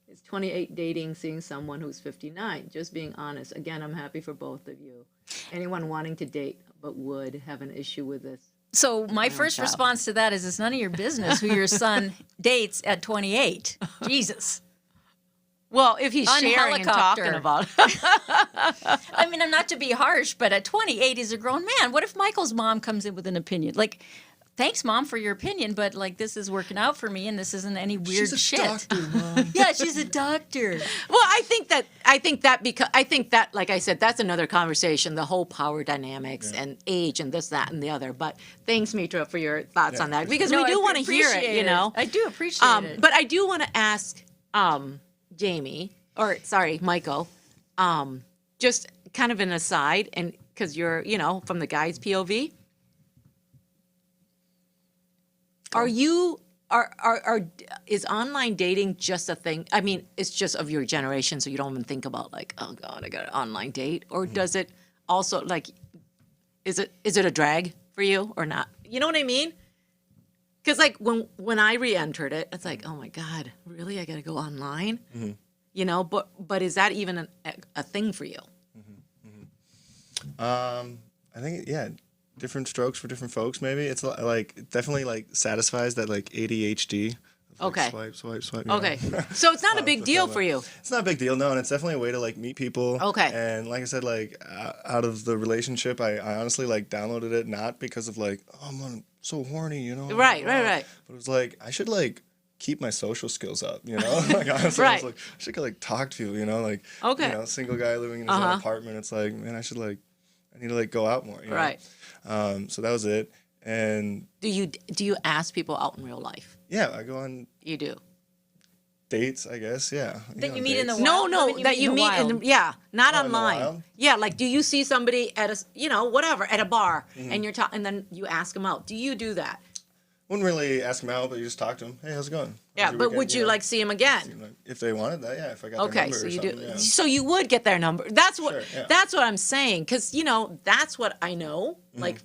is 28 dating, seeing someone who's 59. Just being honest. Again, I'm happy for both of you. Anyone wanting to date but would have an issue with this. So my first child. response to that is, it's none of your business who your son dates at 28. Jesus. Well, if he's On sharing and helicopter. talking about I mean, I'm not to be harsh, but at 28, he's a grown man. What if Michael's mom comes in with an opinion? Like, thanks, Mom, for your opinion, but like this is working out for me, and this isn't any weird She's a shit. doctor, Mom. Yeah, she's a doctor. Well, I think that, like I said, that's another conversation. The whole power dynamics and age and this, that, and the other. But thanks, Mitra, for your thoughts on that, because No, we do I want to hear it. appreciate You know, I do appreciate it. But I do want to ask Jamie, or sorry, Michael, just kind of an aside, and because you're, from the guy's POV. Is online dating just a thing? I mean, it's just of your generation, so you don't even think about like, oh God, I got an online date, or does it also like, is it a drag for you or not? You know what I mean? Because like when I re-entered it, it's like, oh my God, really? I got to go online? But is that even a thing for you? I think different strokes for different folks. Maybe it's like definitely like satisfies that like ADHD. Like Okay. Swipe. Okay, so it's not a big deal for you. It's not a big deal, no, and it's definitely a way to like meet people. Okay. And like I said, like out of the relationship, I honestly like downloaded it not because of like, oh, I'm so horny, Right. But it was like I should like keep my social skills up, Like honestly, I Right. was like I should like talk to you, like Okay. single guy living in his own apartment. It's like, man, I need to like go out more, Right. So that was it, and Do you ask people out in real life? yeah, I go on You do. dates, I guess. Yeah. That go you on meet in the dates. wild? No, When that you meet in the, wild. not Oh, in the online. wild? Yeah, like do you see somebody at whatever, at a bar, and you're talking, and then you ask them out? Do you do that? Wouldn't really ask them out, but you just talk to them. Hey, how's it going? Yeah, How's your but weekend?" would you like see them again? Like, if they wanted that, yeah. If I got their Okay, number so or you something, do. yeah. So you would get their number. That's what. Sure, yeah. That's what I'm saying, because that's what I know, like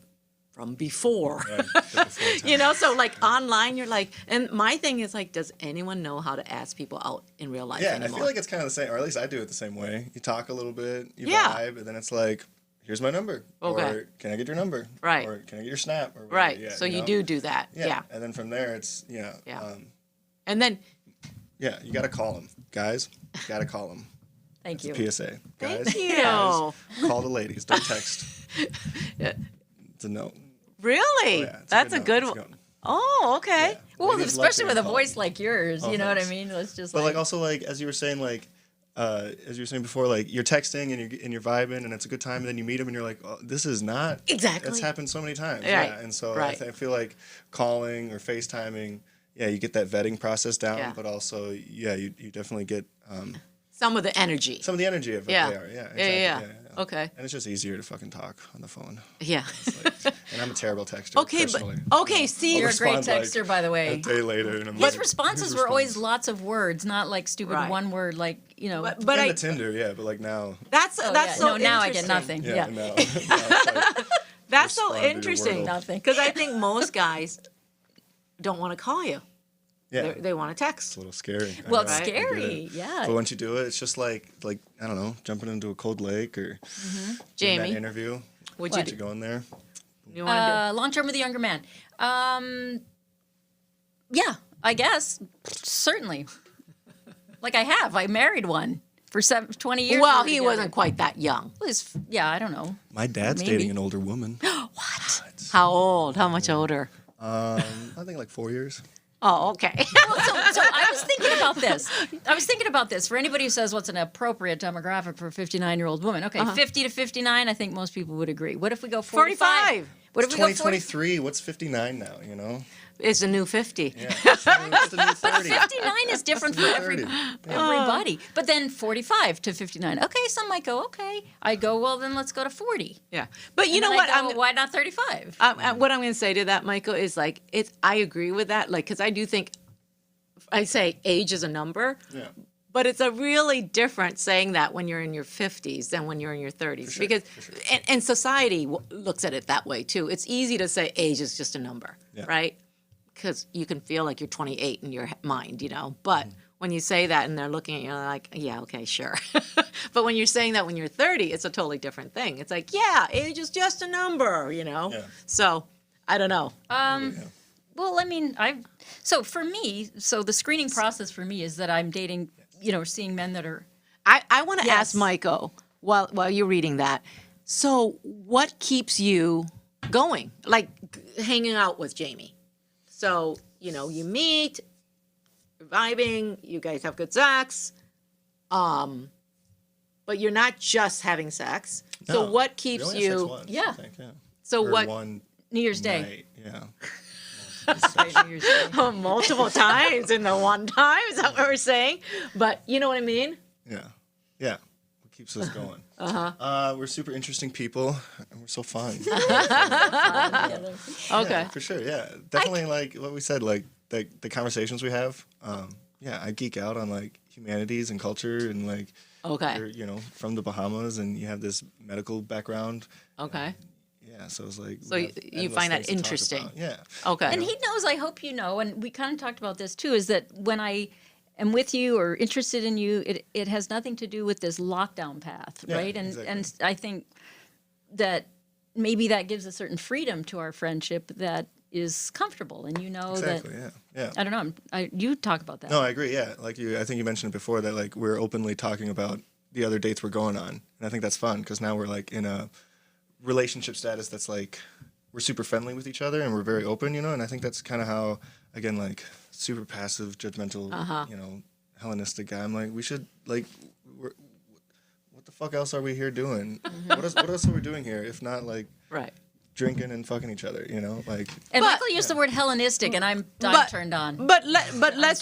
from before. Right, before time. So like online, you're like, and my thing is like, does anyone know how to ask people out in real life Yeah, anymore? I feel like it's kind of the same, or at least I do it the same way. You talk a little bit, you Yeah. vibe, and then it's like, here's my number. Okay. Or can I get your number? Right. Or can I get your snap? Or whatever, right. Yeah, So you know? do that. Yeah. And then from there, it's, Yeah. yeah, And then you got to call them. Guys, you got to call them. Thank you. PSA. Guys, you. guys, call the ladies. Don't text. It's a no. really, Yeah, it's that's a no. good It's one. a go. Oh, okay. Yeah. Well, Ladies love especially being with a called. voice like yours, you know what I thanks. mean? It's just But like also like as you were saying before, like you're texting and you're vibing and it's a good time, and then you meet them and you're like, oh, this is not Exactly. It's happened so many times. Right. Yeah, and so Right. I feel like calling or FaceTiming, yeah, you get that vetting process down, Yeah. but also you definitely get Some of the energy. some of the energy of it Yeah. there. Yeah, exactly. Yeah. Okay. And it's just easier to fucking talk on the phone. Yeah. It's like, and I'm a terrible texter. Okay, personally. but okay. See, You're a great respond, like, texter, by the a way. day later, and I'm His like, responses were always lots of words, not like stupid Right. one word, like, but and I. the Tinder, yeah, but like now, That's Oh, that's yeah. so No, now I get interesting. nothing. yeah, Yeah. now it's like, That's so Respond to your interesting. Wordle. Nothing. Because I think most guys don't want to call you. yeah, They want to text. it's a little scary. I Well, know, it's I get it. scary. Yeah. But once you do it, it's just like I don't know, jumping into a cold lake or doing that Jamie, interview. would What? you You go in there. you want Long term with a younger man. Yeah, I guess. Certainly. Like I have. I married one for 20 to years. do? Well, we were he together. wasn't quite that young. Yeah, I don't know. My dad's Maybe. dating an older woman. How old? How much older? I think like 4 years. Oh, okay. Well, so I was thinking about this. For anybody who says what's an appropriate demographic for a 59-year-old woman. Okay, 50 to 59, I think most people would agree. What if we go 45? 45. What if we go 40? 2023. What's 59 now? You know. It's a new 50. Yeah. It's the new 30. 59 is different for 30. everybody. But then 45 to 59. Okay, some might go, okay. I go, well, then let's go to 40. Yeah. But you And know then what? I go, why not 35? What I'm going to say to that, Michael, is like, I agree with that. Like, because I do think, I say age is a number. Yeah. But it's a really different saying that when you're in your 50s than when you're in your 30s. sure, Because, for sure. and society looks at it that way too. It's easy to say age is just a number, Yeah. right? Because you can feel like you're 28 in your mind, you know. But when you say that and they're looking at you like, yeah, okay, sure. But when you're saying that when you're 30, it's a totally different thing. It's like, yeah, age is just a number, you know. Yeah. So I don't know. Well, I mean, so for me, the screening process for me is that I'm dating, seeing men that are, I want to Yes. ask Michael while you're reading that. So, what keeps you going? Like hanging out with Jamie. So, you meet, you're vibing, you guys have good sex, but you're not just having sex. So, No, what we keeps only had sex you? once, I Yeah. think, yeah. So Or what? One New Year's Day. night, yeah. New Year's Day. Multiple times in the one time. Is that what we're saying? But you know what I mean? Yeah. Yeah. What keeps us going? We're super interesting people, and we're so fun. Okay. For sure, yeah. Definitely like what we said, like the conversations we have. Yeah, I geek out on like humanities and culture and like Okay. you're, from the Bahamas and you have this medical background. Okay. Yeah, so it's like So we have you endless find that things to talk interesting. about. Yeah. Okay. And he knows, I hope you know, and we kind of talked about this too, is that when I am with you or interested in you, it has nothing to do with this lockdown path, Yeah, right? And exactly. and I think that maybe that gives a certain freedom to our friendship that is comfortable, and Exactly, that yeah. I don't know. You talk about that. No, I agree. Yeah, like I think you mentioned it before that like we're openly talking about the other dates we're going on, and I think that's fun because now we're like in a relationship status that's like we're super friendly with each other and we're very open, and I think that's kind of how again like super passive, judgmental, Hellenistic guy. I'm like we should like what the fuck else are we here doing? What else are we doing here if not like Right. drinking and fucking each other? Like And But- Michael used the word Hellenistic, and I'm turned on. But let's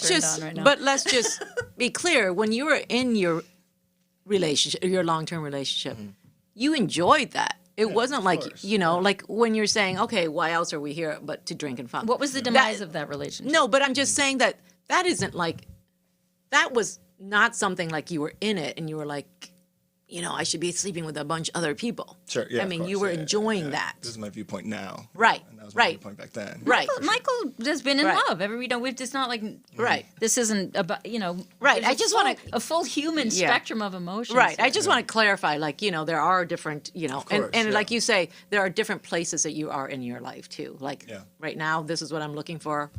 turned just on right now. but let's just be clear. When you were in your relationship, your long-term relationship, you enjoyed that. It wasn't like course. like when you're saying, okay, why else are we here but to drink and fuck? What was the demise of that relationship? No, but I'm just saying that isn't like that was not something like you were in it and you were like, I should be sleeping with a bunch of other people. sure, yeah. I of mean, course, you were yeah, enjoying yeah. that. This is my viewpoint now. Right, And that was my right. viewpoint back then. Right. Michael has been in Right. love. it's not like Right. This isn't about Right, there's I a just full- wanna- a full human Yeah. spectrum of emotions. Right. I here. just want to clarify, like, there are different, course, and yeah. like you say, there are different places that you are in your life too. Like Yeah. right now, this is what I'm looking for.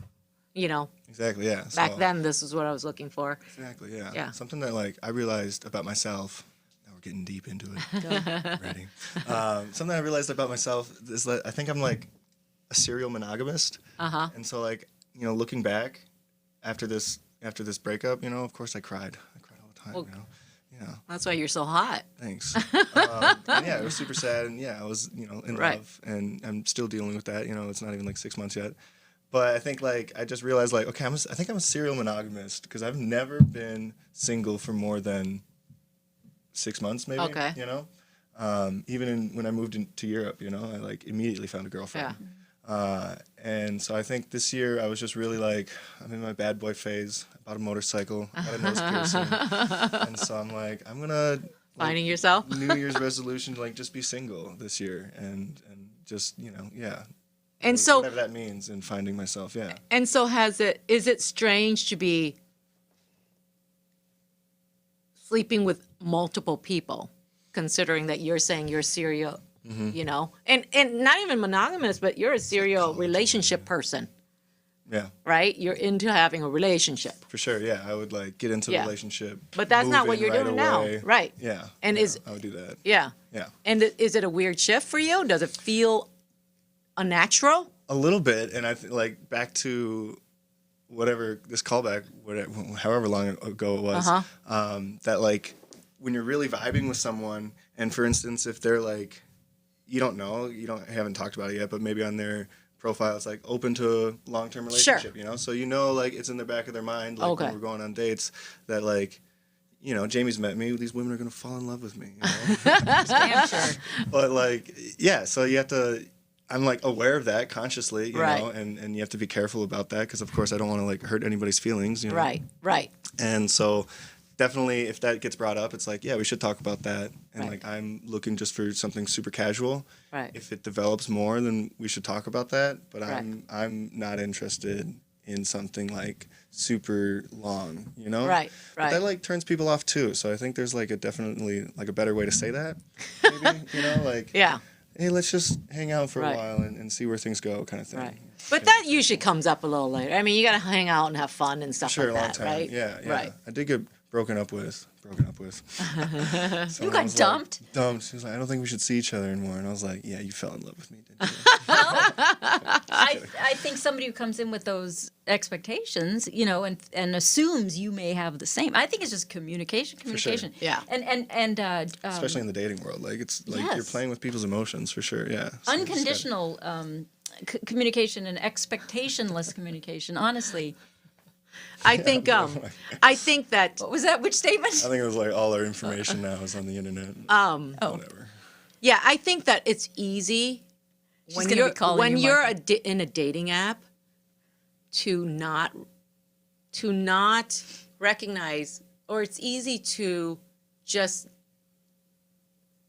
Exactly, yeah. Back So- then, this is what I was looking for. Exactly, yeah. Yeah. Something that like I realized about myself. Now we're getting deep into it. Ready? Something I realized about myself is that I think I'm like a serial monogamist. And so like looking back after this breakup, of course I cried. I cried all the time. Yeah. That's why you're so hot. Thanks. And yeah, it was super sad, and yeah, I was in Right. love, and I'm still dealing with that. It's not even like 6 months yet, but I think like I just realized like okay, I think I'm a serial monogamist because I've never been single for more than 6 months, maybe. Okay. Even when I moved into Europe, I like immediately found a girlfriend. And so I think this year I was just really like, I'm in my bad boy phase. I bought a motorcycle, I got a nose piercing. And so I'm like, I'm going to Finding yourself. New Year's resolution, like just be single this year and just, yeah. And so, Whatever that means and finding myself, yeah. and so is it strange to be sleeping with multiple people, considering that you're saying you're serial, and not even monogamous, but you're a serial relationship person, Yeah, right? You're into having a relationship. for sure, yeah. I would like get into the Yeah. relationship. But that's not move what in you're right doing now, away. right? Yeah. And yeah, is- I would do that. Yeah. Yeah. And is it a weird shift for you? Does it feel unnatural? A little bit, and I like back to whatever this callback, however long ago it was, that like when you're really vibing with someone, and for instance, if they're like, you don't know, haven't talked about it yet, but maybe on their profile it's like open to a long-term relationship, you know? So you know, like, it's in the back of their mind, like, when we're going on dates, that, like, you know, Jamie's met me, these women are going to fall in love with me, you know? Damn sure. But, like, yeah, so you have to, I'm, like, aware of that consciously, you Right. know, and you have to be careful about that, because, of course, I don't want to, like, hurt anybody's feelings, you know? Right. And so definitely if that gets brought up, it's like, yeah, we should talk about that. And Right. like, I'm looking just for something super casual. Right. If it develops more, then we should talk about that. But Right. I'm not interested in something like super long, you know? Right. But that like turns people off too. So I think there's like a definitely like a better way to say that. Maybe, you know, like, Yeah. hey, let's just hang out for Right. a while and see where things go, kind of thing. Right. But that usually comes up a little later. I mean, you got to hang out and have fun and stuff Sure, like a long that, time. right? Yeah. Right. I did get broken up with. You got dumped? Dumped. She was like, I don't think we should see each other anymore. And I was like, yeah, you fell in love with me, didn't you? I think somebody who comes in with those expectations, you know, and assumes you may have the same. I think it's just communication. Yeah. And Especially in the dating world. Like, it's like you're Yes. playing with people's emotions for sure. Yeah. So it's gotta- unconditional communication and expectationless communication. Honestly, I think that what was that? Which statement? I think it was like all our information now is on the internet. Whatever. yeah, I think that it's easy when gonna be you're calling you in a dating app to not recognize, or it's easy to just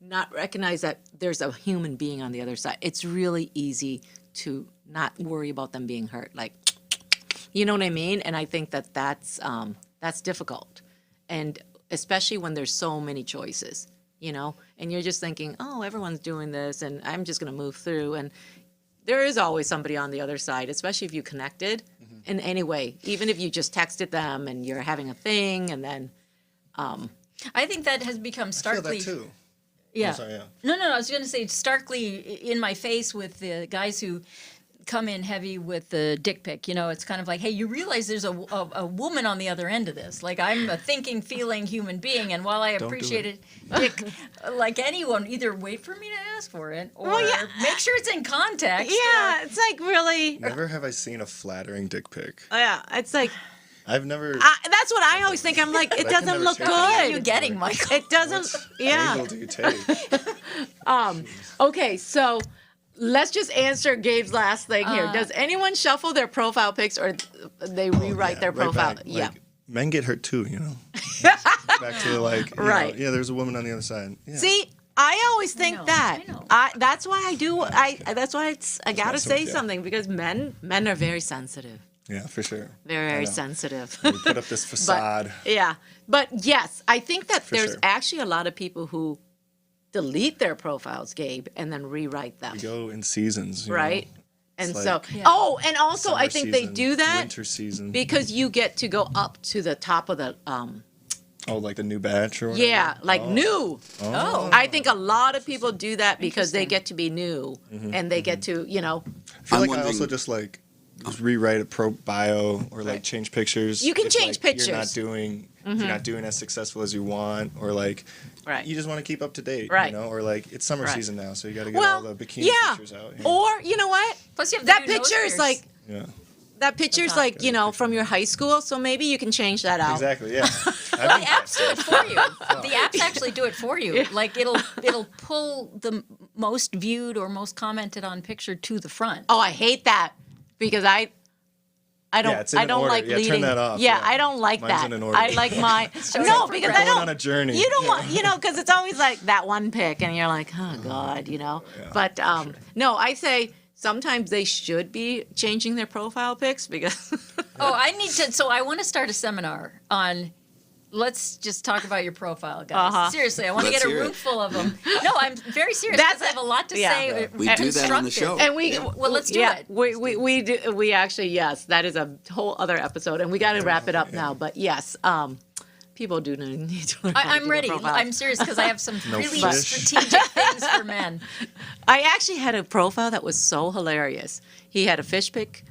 not recognize that there's a human being on the other side. It's really easy to not worry about them being hurt. Like, you know what I mean? And I think that that's difficult. And especially when there's so many choices, you know, and you're just thinking, oh, everyone's doing this and I'm just going to move through. And there is always somebody on the other side, especially if you connected in any way, even if you just texted them and you're having a thing and then, I think that has become I feel starkly. that too. Yeah. Oh, sorry, yeah. No. I was going to say starkly in my face with the guys who come in heavy with the dick pic. You know, it's kind of like, hey, you realize there's a woman on the other end of this. Like, I'm a thinking, feeling human being, and while I do appreciate it. it, dick, like anyone, either wait for me to ask for it or yeah. make sure it's in context. yeah, it's like really, Never have I seen a flattering dick pic. yeah, it's like, I've never. that's what I always think. I'm like, it I can doesn't never look take What are good. you getting, Michael? It doesn't, yeah. Angle do you take? Okay, so let's just answer Gabe's last thing here. Does anyone shuffle their profile pics or they rewrite Yeah, their right profile? back. Yeah. Like, men get hurt too, you know. Back to like, you Right. know, yeah, there's a woman on the other side. Yeah. See, I always think know, that. I know. That's why I do. That's why I gotta messing say with you. something because men are very sensitive. Yeah, for sure. Very know. sensitive. We put up this facade. Yeah, but yes, I think that For there's sure. actually a lot of people who delete their profiles, Gabe, and then rewrite them. We go in seasons, you Right? know? And It's so, like and also I Summer think they season, do that Winter season. because you get to go up to the top of the, Oh, like the new batch or whatever? yeah, like new. Oh. I think a lot of people do that because they get to be new Mm-hmm. and they get to, you know, I feel I'm like I wondering- also just like just rewrite a pro bio or like change pictures. You can if, change like, You're not pictures. doing you're not doing as successful as you want, or like Right. you just want to keep up to date, Right. you know, or like it's summer Right. season now, so you got to get well, all the bikini yeah. pictures out. Or, you know what? Plus, you have That the new nose picture is pierce. like, Yeah, that picture's like, you know, from your high school, so maybe you can change that out. exactly. Yeah, The apps do it for you. The apps actually do it for you. Like it'll pull the most viewed or most commented on picture to the front. Oh, I hate that because I don't Yeah, it's in I an don't order. like Yeah, turn leading. that off. Yeah, Yeah. I don't like Mine's that. in an order. I like my Shows no up because I progressive. don't Going on a journey. You don't want because it's always like that one pick and you're like, oh God, you know. But no, I say sometimes they should be changing their profile pics because Oh, I need to. So I want to start a seminar on. Let's just talk about your profile, guys. Seriously, I want to Let's get a hear room it. full of them. No, I'm very serious That's- because I have a lot to yeah. say. We do that on the constructive. show. and we Well, let's do yeah, it. We do we actually yes, that is a whole other episode and we got to wrap it up now. But yes, people do need to learn how to do I'm their ready. profiles. I'm serious because I have some No really fish. strategic things for men. I actually had a profile that was so hilarious. He had a fish pic,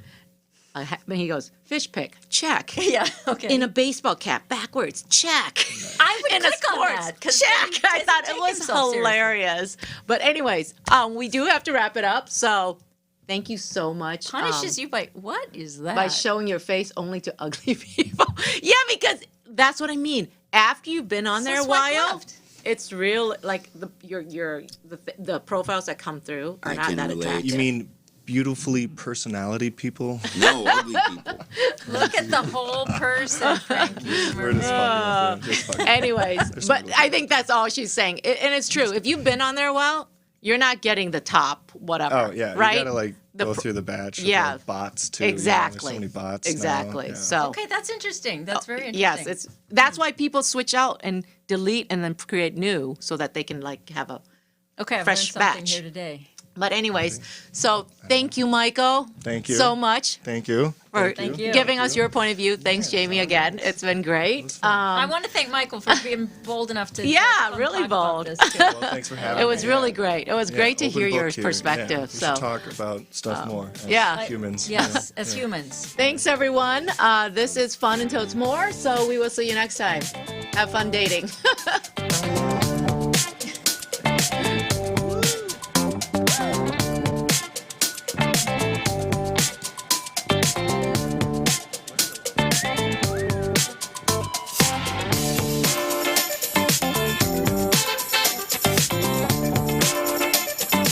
He goes, fish pick, check. Yeah. Okay. In a baseball cap, backwards, check. I would In a click on sports, that, 'cause check. then he I thought doesn't it take was himself seriously. hilarious. But anyways, we do have to wrap it up. So thank you so much. Punishes you by what is that? by showing your face only to ugly people. Yeah, because that's what I mean. After you've been on So there a swipe while, left. it's real. Like the profiles that come through are I not can that relate. attractive. You mean beautifully personality people? No, ugly people. Look at the whole person. Thank you. We're just fucking with you. Just fucking. Anyways, There's but some I think that's all she's saying, and it's true. If you've been on there a while, you're not getting the top whatever. Oh yeah, right. you gotta like The go pr- through the batch. yeah. Of, like, bots too. Exactly. You know, there's so many bots. now. Exactly. Yeah. So Okay, that's interesting. That's very interesting. yes, that's why people switch out and delete and then create new so that they can like have a. Okay, I've fresh learned something batch. here today. But anyways, so thank you, Michael. Thank you. so much Thank you. for Thank you. giving us your point of view. Thanks, Jamie, again. It's been great. I want to thank Michael for being bold enough to Yeah, come really talk about bold. this, too. Well, thanks for having It me. was really great. It was Yeah, great to open hear your book here. perspective. Yeah, we So should talk about stuff more. As yeah. humans. Yes, Yeah. as humans. thanks, everyone. This is Fun Until It's More. So we will see you next time. Have fun dating.